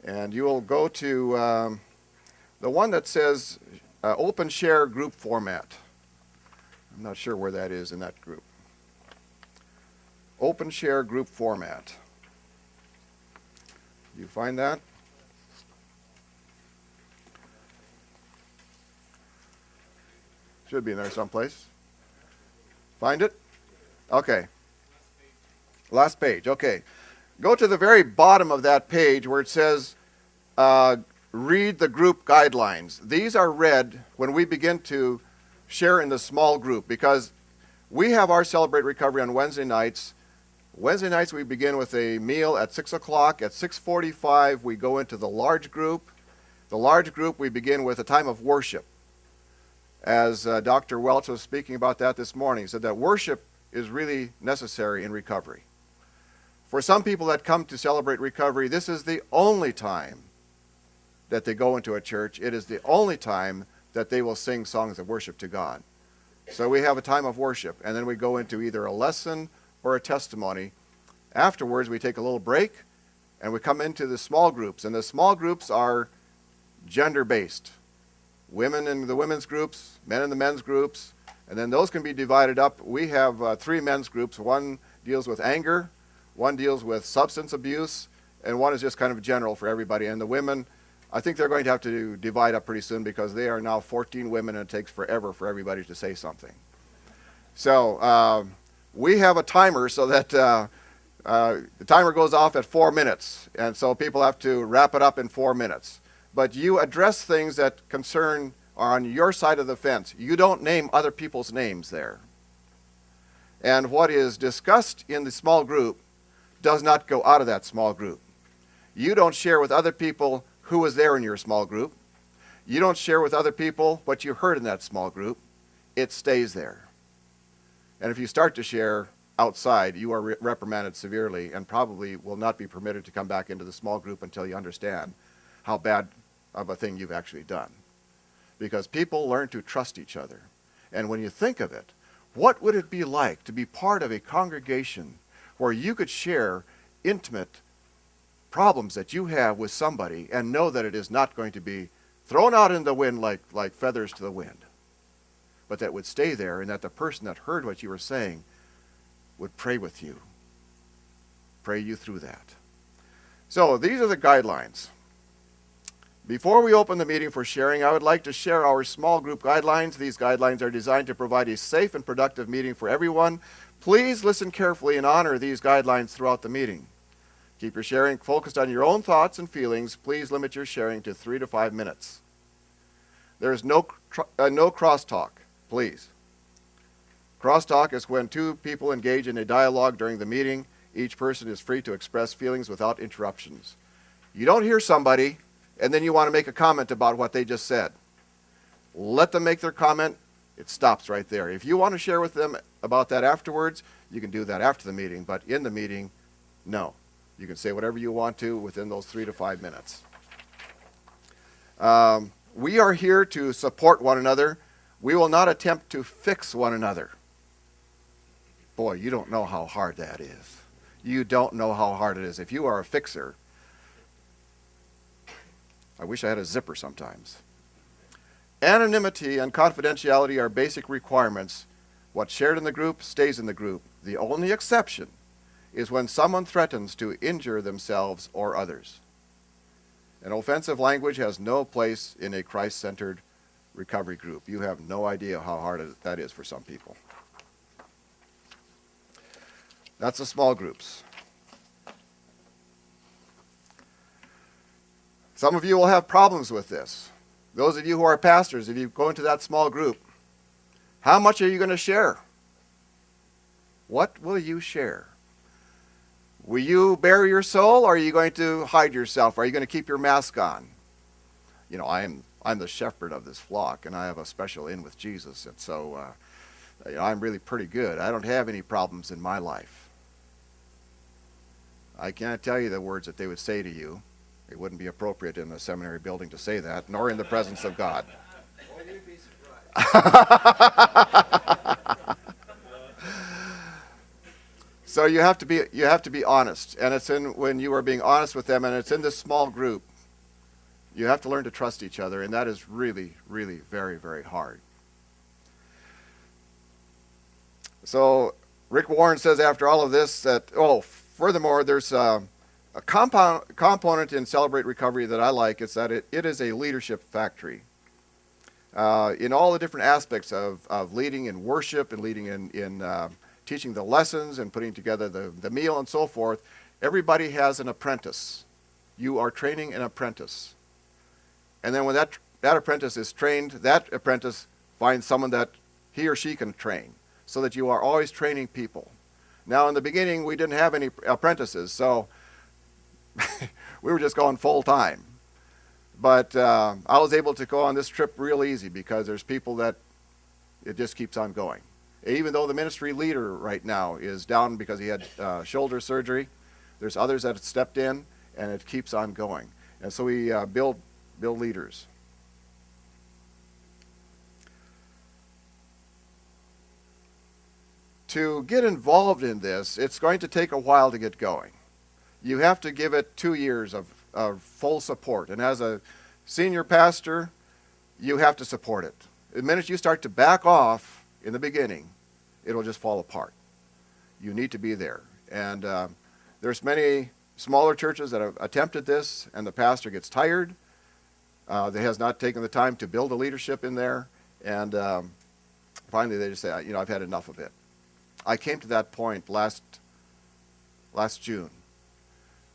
and you will go to the one that says Open Share Group Format. I'm not sure where that is in that group. Open Share Group Format. You find that? Should be in there someplace. Find it? Okay. Last page. Okay. Go to the very bottom of that page where it says read the group guidelines. These are read when we begin to share in the small group, because we have our Celebrate Recovery on Wednesday nights. Wednesday nights we begin with a meal at 6 o'clock. At 6:45 we go into the large group. The large group we begin with a time of worship. As Dr. Welch was speaking about that this morning, he said that worship is really necessary in recovery. For some people that come to Celebrate Recovery, this is the only time that they go into a church. It is the only time that they will sing songs of worship to God. So we have a time of worship, and then we go into either a lesson or a testimony. Afterwards, we take a little break, and we come into the small groups. And the small groups are gender-based. Women in the women's groups, men in the men's groups, and then those can be divided up. We have 3 men's groups, one deals with anger, one deals with substance abuse, and one is just kind of general for everybody. And the women, I think they're going to have to divide up pretty soon because they are now 14 women and it takes forever for everybody to say something. So we have a timer so that the timer goes off at 4 minutes. And so people have to wrap it up in 4 minutes. But you address things that concern are on your side of the fence. You don't name other people's names there. And what is discussed in the small group does not go out of that small group. You don't share with other people who was there in your small group. You don't share with other people what you heard in that small group. It stays there. And if you start to share outside, you are reprimanded severely and probably will not be permitted to come back into the small group until you understand how bad of a thing you've actually done. Because people learn to trust each other. And when you think of it, what would it be like to be part of a congregation where you could share intimate problems that you have with somebody and know that it is not going to be thrown out in the wind like feathers to the wind, but that would stay there and that the person that heard what you were saying would pray with you, pray you through that. So these are the guidelines. Before we open the meeting for sharing, I would like to share our small group guidelines. These guidelines are designed to provide a safe and productive meeting for everyone. Please listen carefully and honor these guidelines throughout the meeting. Keep your sharing focused on your own thoughts and feelings. Please limit your sharing to 3 to 5 minutes. There is no crosstalk, please. Crosstalk is when two people engage in a dialogue during the meeting. Each person is free to express feelings without interruptions. You don't hear somebody and then you want to make a comment about what they just said. Let them make their comment. It stops right there. If you want to share with them about that afterwards, you can do that after the meeting. But in the meeting, no. You can say whatever you want to within those 3 to 5 minutes. We are here to support one another. We will not attempt to fix one another. Boy, you don't know how hard that is. You don't know how hard it is. If you are a fixer, I wish I had a zipper sometimes. Anonymity and confidentiality are basic requirements. What's shared in the group stays in the group. The only exception is when someone threatens to injure themselves or others. And offensive language has no place in a Christ-centered recovery group. You have no idea how hard that is for some people. That's the small groups. Some of you will have problems with this. Those of you who are pastors, if you go into that small group, how much are you going to share? What will you share? Will you bare your soul, or are you going to hide yourself? Are you going to keep your mask on? You know, I'm the shepherd of this flock, and I have a special in with Jesus, and so I'm really pretty good. I don't have any problems in my life. I can't tell you the words that they would say to you. It wouldn't be appropriate in the seminary building to say that, nor in the presence of God. Well, you'd be surprised. So you have to be honest, and it's when you are being honest with them, and it's in this small group. You have to learn to trust each other, and that is really, really very, very hard. So Rick Warren says after all of this that, furthermore, there's a component in Celebrate Recovery that I like. It's that it is a leadership factory. In all the different aspects of leading in worship and leading in teaching the lessons and putting together the meal and so forth, everybody has an apprentice. You are training an apprentice. And then when that apprentice is trained, that apprentice finds someone that he or she can train, so that you are always training people. Now, in the beginning, we didn't have any apprentices, so we were just going full time. But I was able to go on this trip real easy because there's people that it just keeps on going. Even though the ministry leader right now is down because he had shoulder surgery, there's others that have stepped in, and it keeps on going. And so we build leaders. To get involved in this, it's going to take a while to get going. You have to give it 2 years of full support. And as a senior pastor, you have to support it. The minute you start to back off in the beginning, it'll just fall apart. you need to be there. And there's many smaller churches that have attempted this, and the pastor gets tired. That has not taken the time to build a leadership in there, and finally they just say, you know, I've had enough of it. I came to that point last June.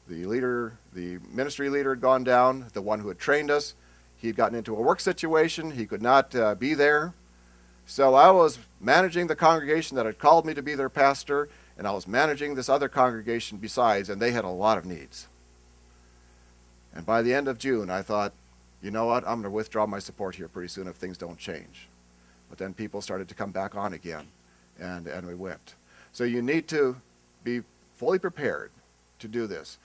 The ministry leader had gone down, the one who had trained us. He had gotten into a work situation. He could not be there. So I was managing the congregation that had called me to be their pastor, and I was managing this other congregation besides, and they had a lot of needs. And by the end of June, I thought, you know what, I'm going to withdraw my support here pretty soon if things don't change. But then people started to come back on again, and we went. So you need to be fully prepared to do this.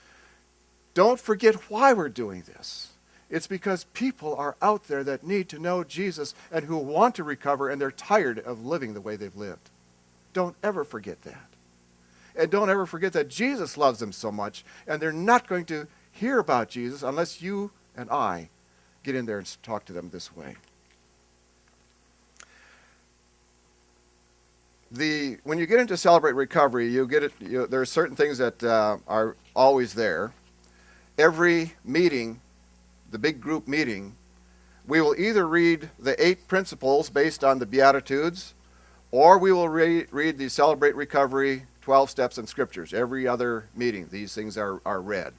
Don't forget why we're doing this. It's because people are out there that need to know Jesus and who want to recover, and they're tired of living the way they've lived. Don't ever forget that. And don't ever forget that Jesus loves them so much, and they're not going to hear about Jesus unless you and I get in there and talk to them this way. When you get into Celebrate Recovery, there are certain things that are always there. Every meeting, the big group meeting, we will either read the 8 principles based on the Beatitudes, or we will read the Celebrate Recovery 12 Steps in Scriptures. Every other meeting, these things are read.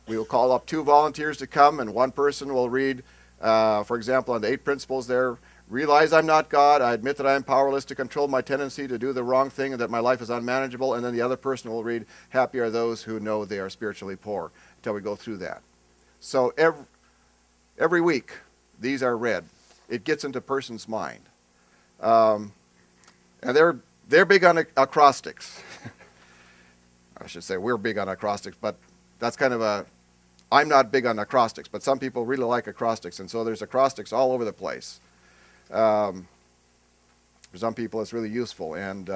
We will call up 2 volunteers to come, and one person will read, for example, on the 8 principles there, realize I'm not God, I admit that I am powerless to control my tendency to do the wrong thing and that my life is unmanageable, and then the other person will read, happy are those who know they are spiritually poor, until we go through that. So every week, these are read. It gets into a person's mind. And they're big on acrostics. I should say we're big on acrostics, but that's kind of I'm not big on acrostics, but some people really like acrostics, and so there's acrostics all over the place. For some people it's really useful, and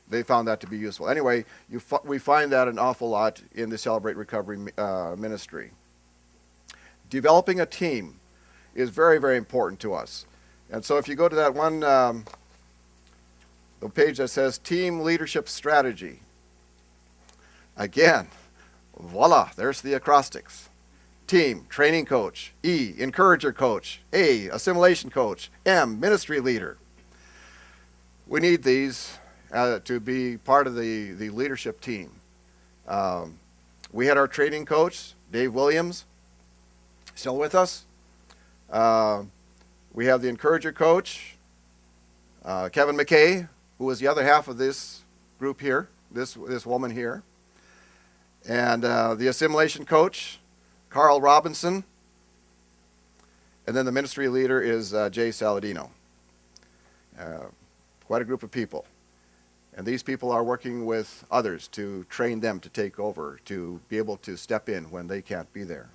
they found that to be useful. Anyway, we find that an awful lot in the Celebrate Recovery ministry. Developing a team is very, very important to us. And so if you go to that one, the page that says Team Leadership Strategy, again, voila, there's the acrostics. Team, training coach. E, encourager coach. A, assimilation coach. M, ministry leader. We need these to be part of the leadership team. We had our training coach, Dave Williams, still with us. We have the encourager coach, Kevin McKay, who was the other half of this group here, this woman here. And the assimilation coach, Carl Robinson. And then the ministry leader is Jay Saladino. Quite a group of people. And these people are working with others to train them to take over, to be able to step in when they can't be there.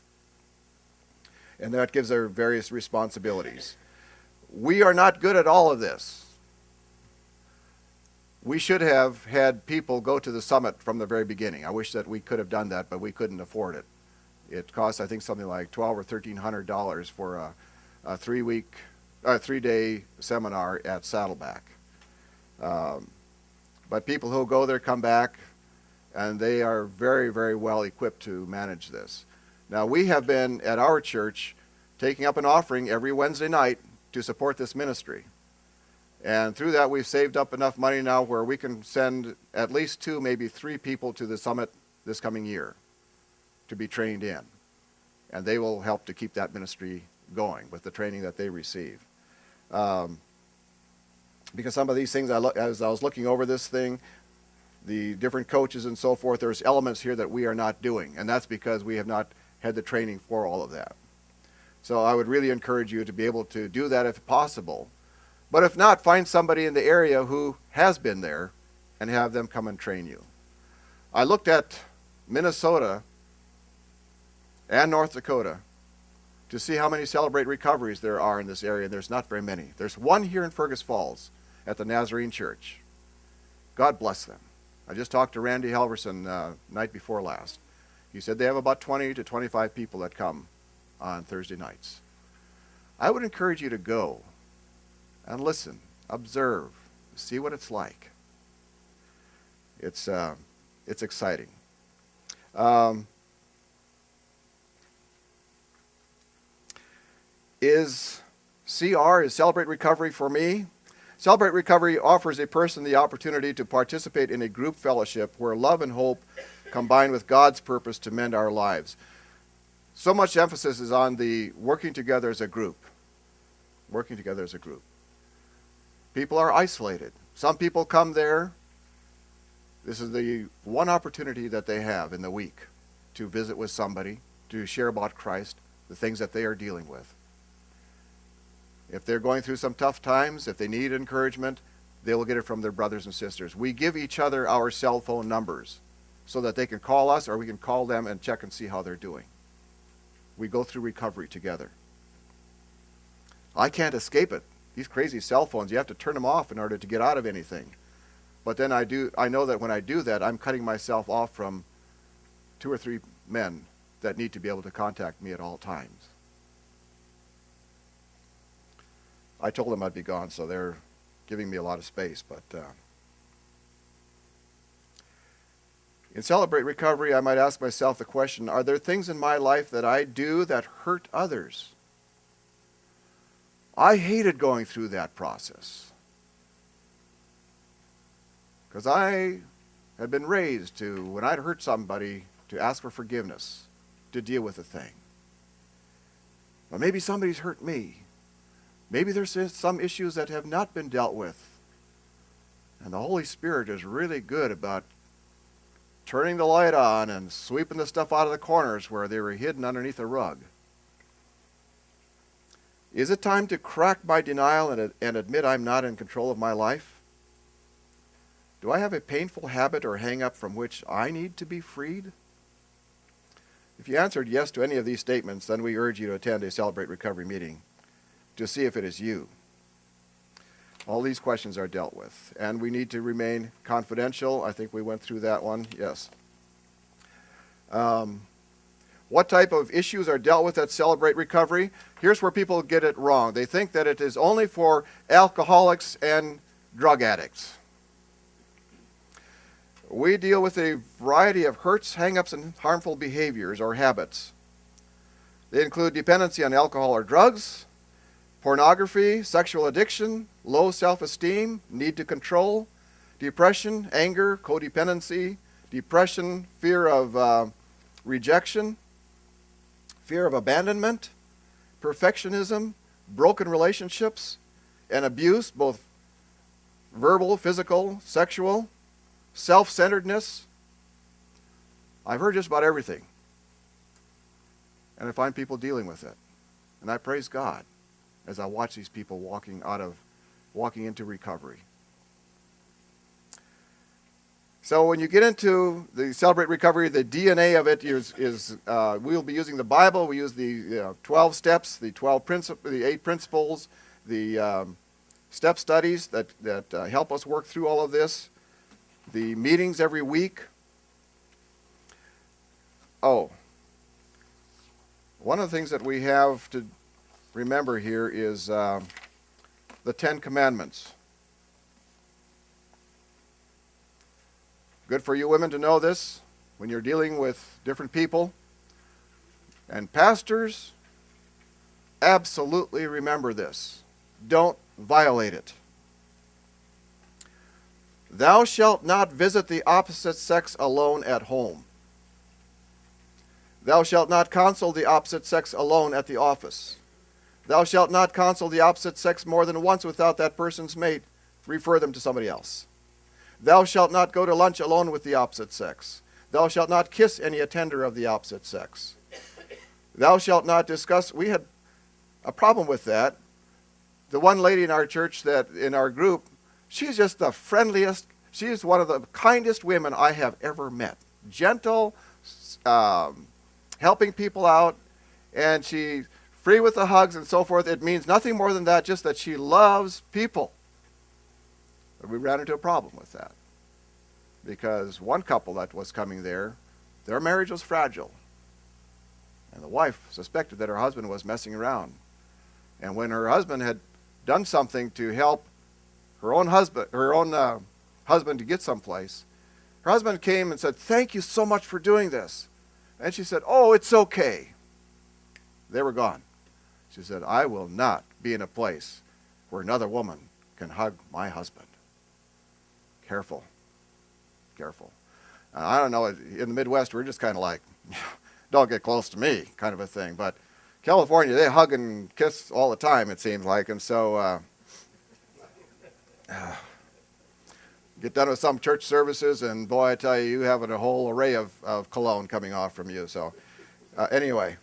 And that gives their various responsibilities. We are not good at all of this. We should have had people go to the summit from the very beginning. I wish that we could have done that, but we couldn't afford it. It costs, I think, something like $1,200 or $1,300 for a 3-day seminar at Saddleback. But people who go there come back, and they are very, very well equipped to manage this. Now, we have been at our church taking up an offering every Wednesday night to support this ministry. And through that, we've saved up enough money now where we can send at least 2, maybe 3 people to the summit this coming year to be trained in. And they will help to keep that ministry going with the training that they receive. Because some of these things, as I was looking over this thing, the different coaches and so forth, there's elements here that we are not doing. And that's because we have not had the training for all of that. So I would really encourage you to be able to do that if possible. But if not, find somebody in the area who has been there and have them come and train you. I looked at Minnesota and North Dakota to see how many Celebrate Recoveries there are in this area, and there's not very many. There's one here in Fergus Falls at the Nazarene Church. God bless them. I just talked to Randy Halverson night before last. He said they have about 20 to 25 people that come on Thursday nights. I would encourage you to go and listen, observe, see what it's like. It's exciting. Is Celebrate Recovery for me? Celebrate Recovery offers a person the opportunity to participate in a group fellowship where love and hope combine with God's purpose to mend our lives. So much emphasis is on the working together as a group. Working together as a group. People are isolated. Some people come there. This is the one opportunity that they have in the week to visit with somebody, to share about Christ, the things that they are dealing with. If they're going through some tough times, if they need encouragement, they will get it from their brothers and sisters. We give each other our cell phone numbers so that they can call us or we can call them and check and see how they're doing. We go through recovery together. I can't escape it. These crazy cell phones, you have to turn them off in order to get out of anything. But then I know that when I do that, I'm cutting myself off from 2 or 3 men that need to be able to contact me at all times. I told them I'd be gone, so they're giving me a lot of space. But in Celebrate Recovery, I might ask myself the question, are there things in my life that I do that hurt others? I hated going through that process because I had been raised to, when I'd hurt somebody, to ask for forgiveness, to deal with the thing. But maybe somebody's hurt me. Maybe there's some issues that have not been dealt with. And the Holy Spirit is really good about turning the light on and sweeping the stuff out of the corners where they were hidden underneath a rug. Is it time to crack my denial and admit I'm not in control of my life? Do I have a painful habit or hang-up from which I need to be freed? If you answered yes to any of these statements, then we urge you to attend a Celebrate Recovery meeting to see if it is you. All these questions are dealt with, and we need to remain confidential. I think we went through that one, yes. What type of issues are dealt with at Celebrate Recovery? Here's where people get it wrong. They think that it is only for alcoholics and drug addicts. We deal with a variety of hurts, hang-ups, and harmful behaviors or habits. They include dependency on alcohol or drugs, pornography, sexual addiction, low self-esteem, need to control, depression, anger, codependency, depression, fear of rejection, fear of abandonment, perfectionism, broken relationships, and abuse, both verbal, physical, sexual, self-centeredness. I've heard just about everything. And I find people dealing with it. And I praise God as I watch these people walking into recovery. So when you get into the Celebrate Recovery, the DNA of it is we'll be using the Bible. We use the 12 steps, the 8 principles, the step studies that help us work through all of this, the meetings every week. Oh, one of the things that we have to remember here is the 10 Commandments. Good for you women to know this when you're dealing with different people. And pastors, absolutely remember this. Don't violate it. Thou shalt not visit the opposite sex alone at home. Thou shalt not counsel the opposite sex alone at the office. Thou shalt not counsel the opposite sex more than once without that person's mate. Refer them to somebody else. Thou shalt not go to lunch alone with the opposite sex. Thou shalt not kiss any attender of the opposite sex. Thou shalt not discuss. We had a problem with that. The one lady in our church that in our group, she's just the friendliest. She's one of the kindest women I have ever met. Gentle, helping people out, and she's free with the hugs and so forth. It means nothing more than that, just that she loves people. But we ran into a problem with that because one couple that was coming there, their marriage was fragile. And the wife suspected that her husband was messing around. And when her husband had done something to help her own husband to get someplace, Her husband came and said, "Thank you so much for doing this." And she said, "Oh, it's okay." They were gone. She said, "I will not be in a place where another woman can hug my husband." Careful. Careful. I don't know, in the Midwest, we're just kind of like, don't get close to me kind of a thing. But California, they hug and kiss all the time, it seems like. And so get done with some church services, and boy, I tell you, you have a whole array of cologne coming off from you. So anyway,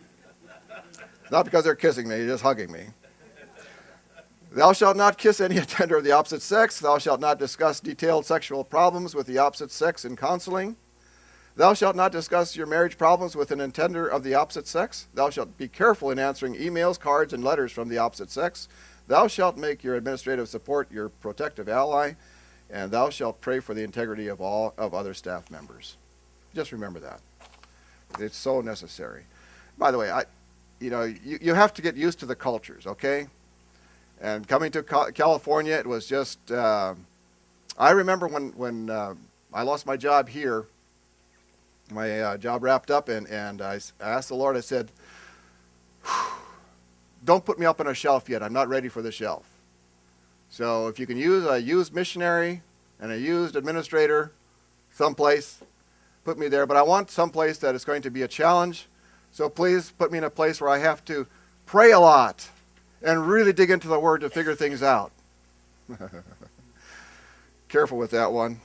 not because they're kissing me, just hugging me. Thou shalt not kiss any attender of the opposite sex. Thou shalt not discuss detailed sexual problems with the opposite sex in counseling. Thou shalt not discuss your marriage problems with an attender of the opposite sex. Thou shalt be careful in answering emails, cards, and letters from the opposite sex. Thou shalt make your administrative support your protective ally, and thou shalt pray for the integrity of all of other staff members. Just remember that. It's so necessary. By the way, you have to get used to the cultures, okay? And coming to California, it was just, I remember when I lost my job here, my job wrapped up, and I asked the Lord, I said, "Don't put me up on a shelf yet. I'm not ready for the shelf. So if you can use a used missionary and a used administrator someplace, put me there. But I want someplace that is going to be a challenge. So please put me in a place where I have to pray a lot and really dig into the Word to figure things out." Careful with that one.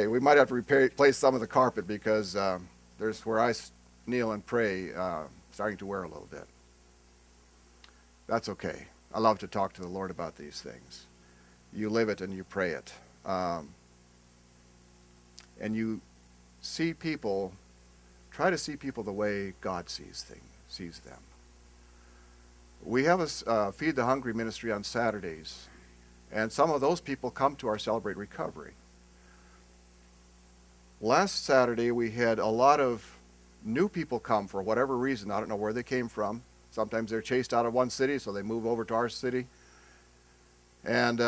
We might have to replace some of the carpet because there's where I kneel and pray starting to wear a little bit. That's okay. I love to talk to the Lord about these things. You live it and you pray it. And you see people, try to see people the way God sees them. We have a Feed the Hungry ministry on Saturdays, and some of those people come to our Celebrate Recovery. Last Saturday, we had a lot of new people come for whatever reason. I don't know where they came from. Sometimes they're chased out of one city, so they move over to our city. And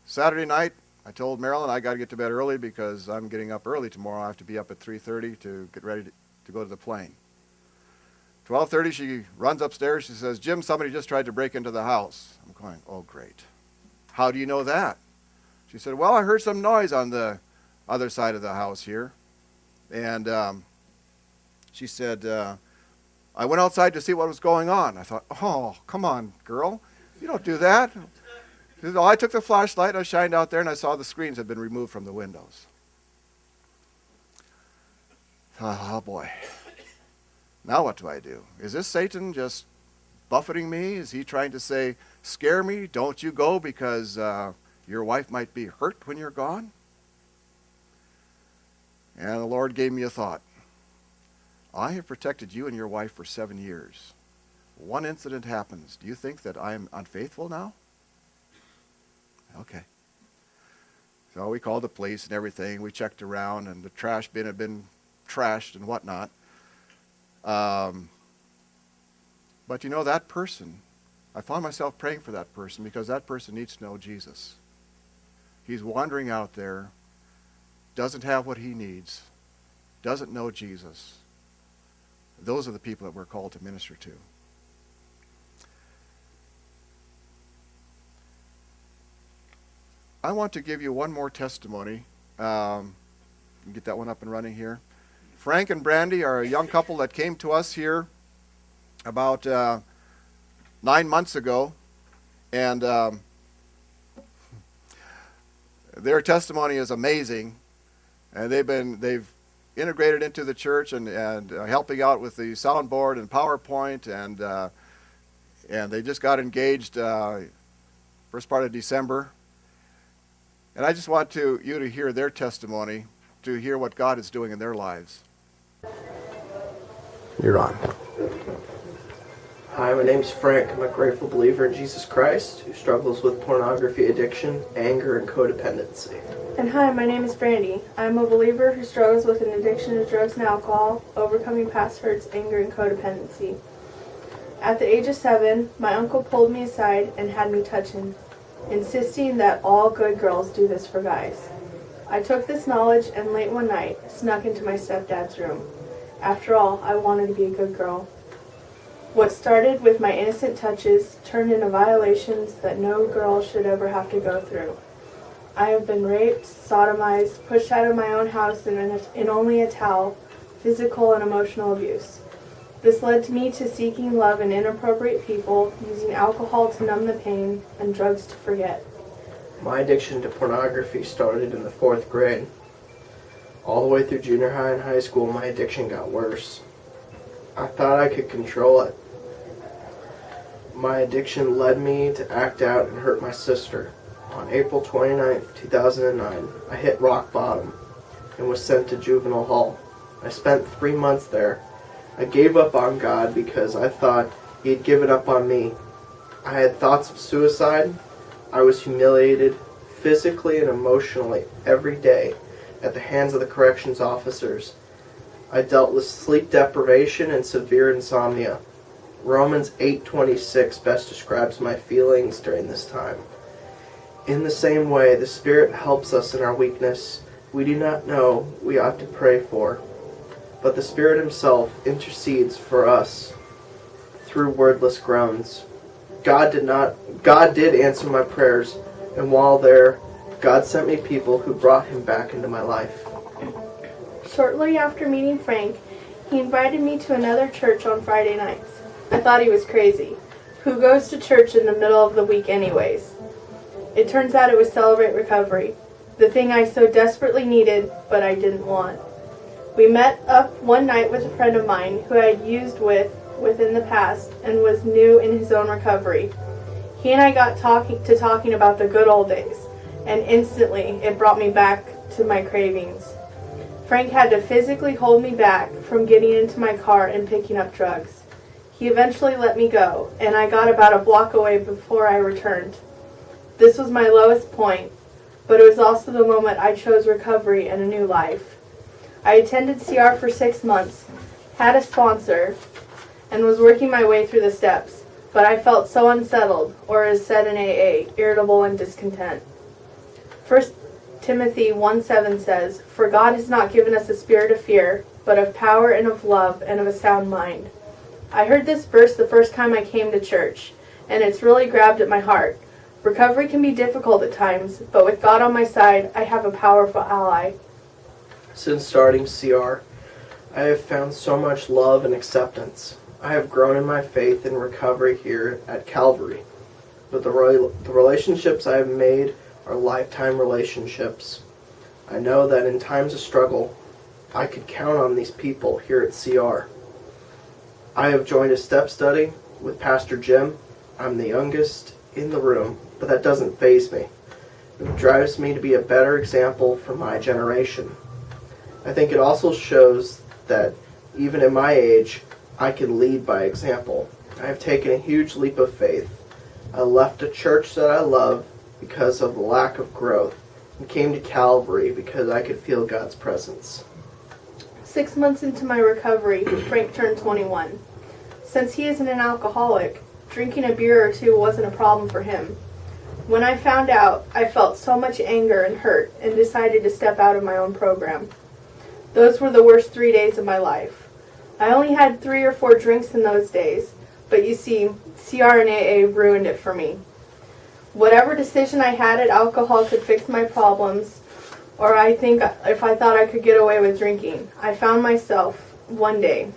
Saturday night, I told Marilyn I got to get to bed early because I'm getting up early tomorrow. I have to be up at 3:30 to get ready to go to the plane. 12:30, she runs upstairs. She says, "Jim, somebody just tried to break into the house." I'm going, "Oh, great. How do you know that?" She said, "Well, I heard some noise on the other side of the house here." And she said, "I went outside to see what was going on." I thought, "Oh, come on, girl. You don't do that." She said, "Oh, I took the flashlight, I shined out there, and I saw the screens had been removed from the windows." Oh, boy. Now what do I do? Is this Satan just buffeting me? Is he trying to say, "Scare me, don't you go because your wife might be hurt when you're gone"? And the Lord gave me a thought. I have protected you and your wife for 7 years. One incident happens. Do you think that I'm unfaithful now? Okay. So we called the police and everything. We checked around, and the trash bin had been trashed and whatnot. But you know, that person, I found myself praying for that person because that person needs to know Jesus. He's wandering out there, doesn't have what he needs, doesn't know Jesus. Those are the people that we're called to minister to. I want to give you one more testimony. Get that one up and running here. Frank and Brandy are a young couple that came to us here about 9 months ago, and their testimony is amazing. And they've integrated into the church and helping out with the soundboard and PowerPoint, and they just got engaged first part of December. And I just want you to hear their testimony, to hear what God is doing in their lives. You're on. Hi, my name's Frank. I'm a grateful believer in Jesus Christ who struggles with pornography addiction, anger, and codependency. And hi, my name is Brandy. I'm a believer who struggles with an addiction to drugs and alcohol, overcoming past hurts, anger, and codependency. At the age of 7, my uncle pulled me aside and had me touch him, insisting that all good girls do this for guys. I took this knowledge and late one night snuck into my stepdad's room. After all, I wanted to be a good girl. What started with my innocent touches turned into violations that no girl should ever have to go through. I have been raped, sodomized, pushed out of my own house in only a towel, physical and emotional abuse. This led me to seeking love in inappropriate people, using alcohol to numb the pain, and drugs to forget. My addiction to pornography started in the 4th grade. All the way through junior high and high school, my addiction got worse. I thought I could control it. My addiction led me to act out and hurt my sister. On April 29, 2009, I hit rock bottom and was sent to juvenile hall. I spent 3 months there. I gave up on God because I thought He had given up on me. I had thoughts of suicide. I was humiliated physically and emotionally every day at the hands of the corrections officers. I dealt with sleep deprivation and severe insomnia. Romans 8:26 best describes my feelings during this time. In the same way, the Spirit helps us in our weakness. We do not know we ought to pray for, but the Spirit Himself intercedes for us through wordless groans. God did answer my prayers, and while there, God sent me people who brought Him back into my life. Shortly after meeting Frank, he invited me to another church on Friday nights. I thought he was crazy. Who goes to church in the middle of the week anyways? It turns out it was Celebrate Recovery, the thing I so desperately needed, but I didn't want. We met up one night with a friend of mine who I had used within the past and was new in his own recovery. He and I got talking about the good old days, and instantly it brought me back to my cravings. Frank had to physically hold me back from getting into my car and picking up drugs. He eventually let me go, and I got about a block away before I returned. This was my lowest point, but it was also the moment I chose recovery and a new life. I attended CR for 6 months, had a sponsor, and was working my way through the steps, but I felt so unsettled, or as said in AA, irritable and discontent. 1 Timothy 1:7 says, "For God has not given us a spirit of fear, but of power and of love and of a sound mind." I heard this verse the first time I came to church, and it's really grabbed at my heart. Recovery can be difficult at times, but with God on my side, I have a powerful ally. Since starting CR, I have found so much love and acceptance. I have grown in my faith and recovery here at Calvary. But the relationships I have made are lifetime relationships. I know that in times of struggle, I could count on these people here at CR. I have joined a step study with Pastor Jim. I'm the youngest in the room, but that doesn't faze me. It drives me to be a better example for my generation. I think it also shows that even at my age, I can lead by example. I have taken a huge leap of faith. I left a church that I love because of the lack of growth and came to Calvary because I could feel God's presence. 6 months into my recovery, Frank turned 21. Since he isn't an alcoholic, drinking a beer or two wasn't a problem for him. When I found out, I felt so much anger and hurt and decided to step out of my own program. Those were the worst 3 days of my life. I only had 3 or 4 drinks in those days, but you see, CR and AA ruined it for me. Whatever decision I had at alcohol could fix my problems, or I think if I thought I could get away with drinking. I found myself one day,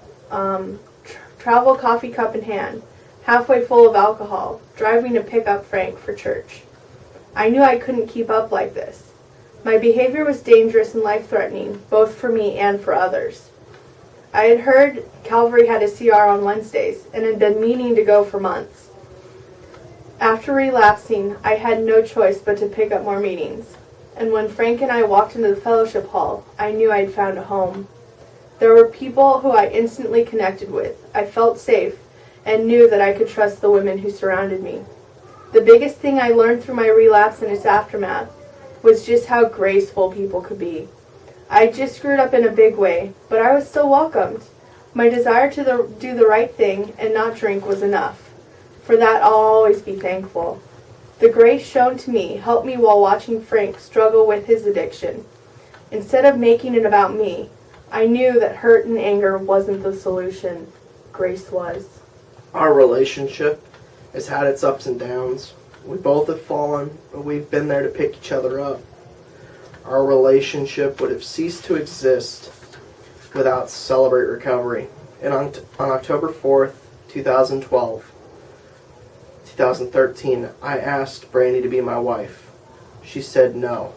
travel coffee cup in hand, halfway full of alcohol, driving to pick up Frank for church. I knew I couldn't keep up like this. My behavior was dangerous and life-threatening, both for me and for others. I had heard Calvary had a CR on Wednesdays and had been meaning to go for months. After relapsing, I had no choice but to pick up more meetings. And when Frank and I walked into the fellowship hall, I knew I'd found a home. There were people who I instantly connected with. I felt safe and knew that I could trust the women who surrounded me. The biggest thing I learned through my relapse and its aftermath was just how graceful people could be. I just screwed up in a big way, but I was still welcomed. My desire to do the right thing and not drink was enough. For that, I'll always be thankful. The grace shown to me helped me while watching Frank struggle with his addiction. Instead of making it about me, I knew that hurt and anger wasn't the solution. Grace was. Our relationship has had its ups and downs. We both have fallen, but we've been there to pick each other up. Our relationship would have ceased to exist without Celebrate Recovery. And on October 4th, 2013, I asked Brandy to be my wife. She said no.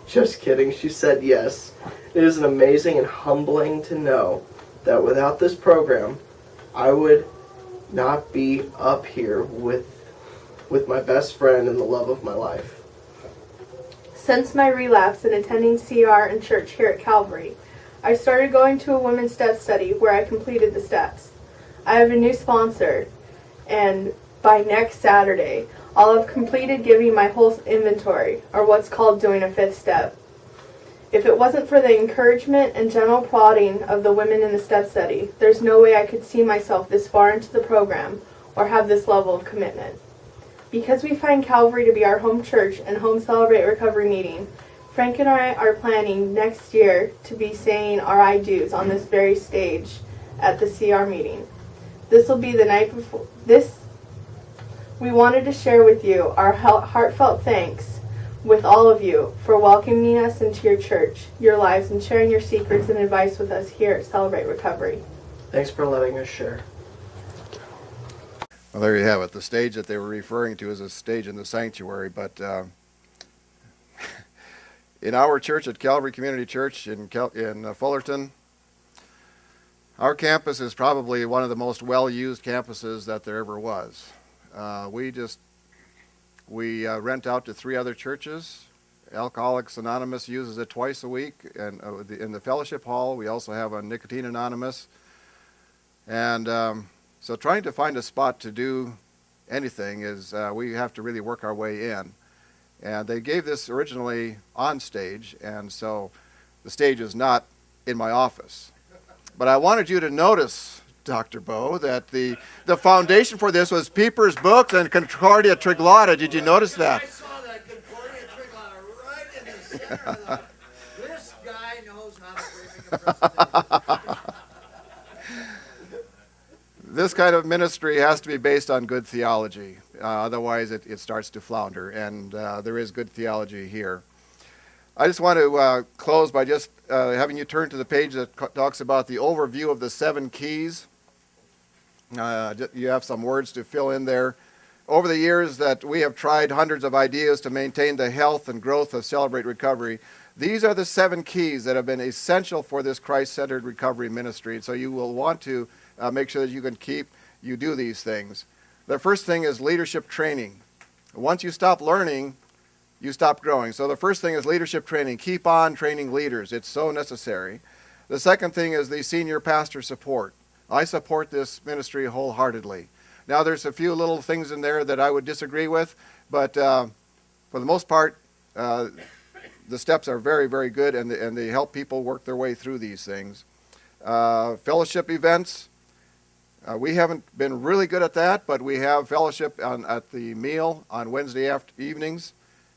Just kidding, she said yes. It is an amazing and humbling to know that without this program, I would not be up here with my best friend and the love of my life. Since my relapse and attending CR and church here at Calvary, I started going to a women's step study where I completed the steps. I have a new sponsor, and by next Saturday, I'll have completed giving my whole inventory, or what's called doing a fifth step. If it wasn't for the encouragement and gentle prodding of the women in the step study, there's no way I could see myself this far into the program or have this level of commitment. Because we find Calvary to be our home church and home Celebrate Recovery meeting, Frank and I are planning next year to be saying our I do's on this very stage at the CR meeting. This will be the night before this. We wanted to share with you our heartfelt thanks with all of you for welcoming us into your church, your lives, and sharing your secrets and advice with us here at Celebrate Recovery. Thanks for letting us share. Well, there you have it. The stage that they were referring to is a stage in the sanctuary, but in our church at Calvary Community Church in Fullerton, our campus is probably one of the most well-used campuses that there ever was. We rent out to 3 other churches. Alcoholics Anonymous uses it twice a week, and in the fellowship hall we also have a Nicotine Anonymous. And so trying to find a spot to do anything is we have to really work our way in. And they gave this originally on stage, and so the stage is not in my office. But I wanted you to notice, Dr. Bowe, that the foundation for this was Pieper's books and Concordia Triglata. Did you notice that? I saw that Concordia Triglata right in the center of the... This guy knows how to bring a presentation. This kind of ministry has to be based on good theology. Otherwise, it starts to flounder, and there is good theology here. I just want to close by just having you turn to the page that talks about the overview of the 7 keys. You have some words to fill in there. Over the years that we have tried hundreds of ideas to maintain the health and growth of Celebrate Recovery, these are the 7 keys that have been essential for this Christ-centered recovery ministry. So you will want to make sure that you do these things. The first thing is leadership training. Once you stop learning, you stop growing. So the first thing is leadership training. Keep on training leaders. It's so necessary. The second thing is the senior pastor support. I support this ministry wholeheartedly. Now there's a few little things in there that I would disagree with, but for the most part, the steps are very, very good, and they help people work their way through these things. Fellowship events. We haven't been really good at that, but we have fellowship at the meal on Wednesday evenings,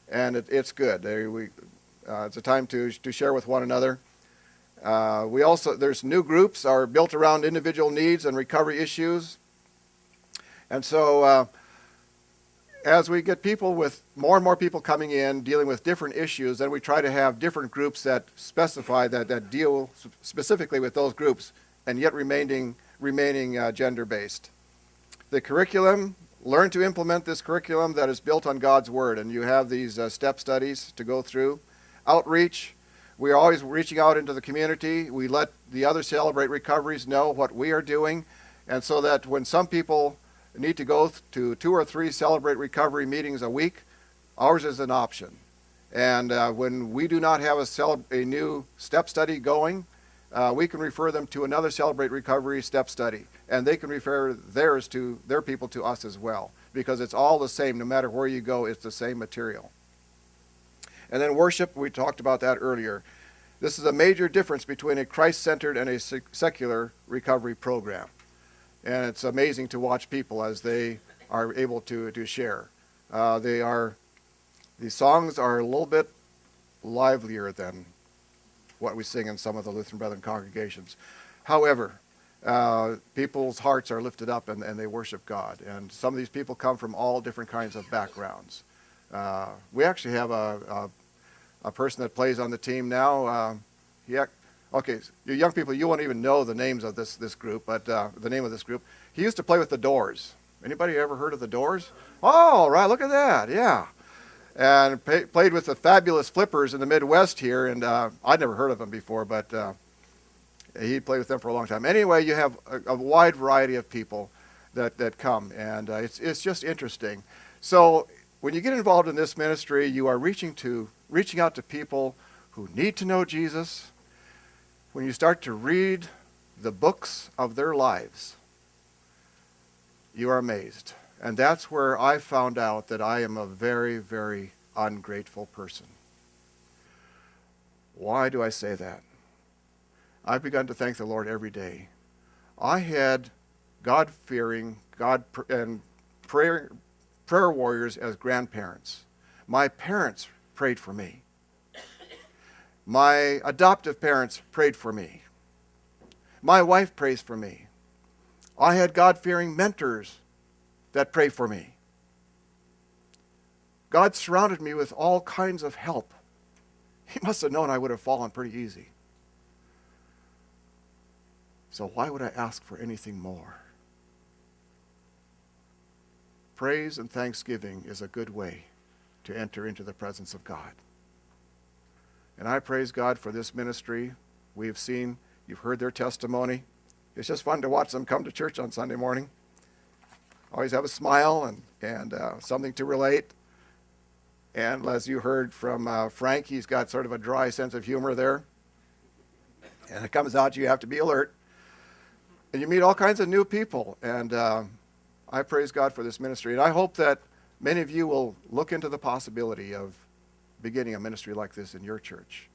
and it's good. It's a time to share with one another. There's new groups are built around individual needs and recovery issues. And so as we get people with more and more people coming in, dealing with different issues, then we try to have different groups that specify that deal specifically with those groups, and yet remaining gender-based. The curriculum, learn to implement this curriculum that is built on God's Word, and you have these step studies to go through. Outreach, we are always reaching out into the community. We let the other Celebrate Recoveries know what we are doing, and so that when some people need to go to 2 or 3 Celebrate Recovery meetings a week, ours is an option. And when we do not have a new step study going, we can refer them to another Celebrate Recovery step study, and they can refer their people to us as well, because it's all the same. No matter where you go, it's the same material. And then worship, we talked about that earlier. This is a major difference between a Christ-centered and a secular recovery program. And it's amazing to watch people as they are able to share. The songs are a little bit livelier than what we sing in some of the Lutheran Brethren congregations. However, people's hearts are lifted up and they worship God. And some of these people come from all different kinds of backgrounds. We actually have a person that plays on the team now. Okay, you young people, you won't even know the names of this group, but the name of this group. He used to play with the Doors. Anybody ever heard of the Doors? Oh, right, look at that, yeah. And played with the Fabulous Flippers in the Midwest here, and I'd never heard of them before, but he played with them for a long time. Anyway, you have a wide variety of people that come, and it's just interesting. So when you get involved in this ministry, you are reaching out to people who need to know Jesus. When you start to read the books of their lives, you are amazed. And that's where I found out that I am a very, very ungrateful person. Why do I say that? I've begun to thank the Lord every day. I had God-fearing, and prayer warriors as grandparents. My parents prayed for me. My adoptive parents prayed for me. My wife prays for me. I had God-fearing mentors that pray for me. God surrounded me with all kinds of help. He must have known I would have fallen pretty easy. So why would I ask for anything more? Praise and thanksgiving is a good way to enter into the presence of God. And I praise God for this ministry. We've seen, you've heard their testimony. It's just fun to watch them come to church on Sunday morning. Always have a smile and something to relate. And as you heard from Frank, he's got sort of a dry sense of humor there. And it comes out, you have to be alert. And you meet all kinds of new people. And I praise God for this ministry. And I hope that many of you will look into the possibility of beginning a ministry like this in your church.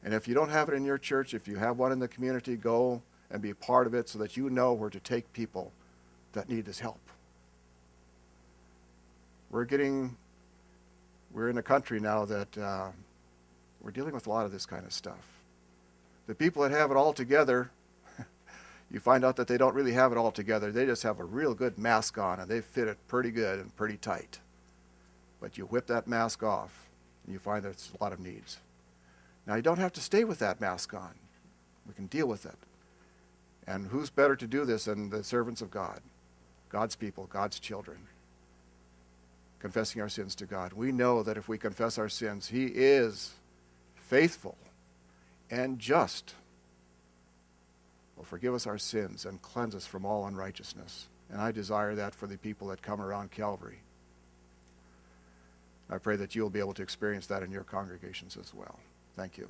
And if you don't have it in your church, if you have one in the community, go and be a part of it so that you know where to take people that need this help. We're in a country now that we're dealing with a lot of this kind of stuff. The people that have it all together, you find out that they don't really have it all together. They just have a real good mask on, and they fit it pretty good and pretty tight. But you whip that mask off, and you find there's a lot of needs. Now, you don't have to stay with that mask on. We can deal with it. And who's better to do this than the servants of God, God's people, God's children, confessing our sins to God. We know that if we confess our sins, He is faithful and just, will forgive us our sins and cleanse us from all unrighteousness. And I desire that for the people that come around Calvary. I pray that you'll be able to experience that in your congregations as well. Thank you.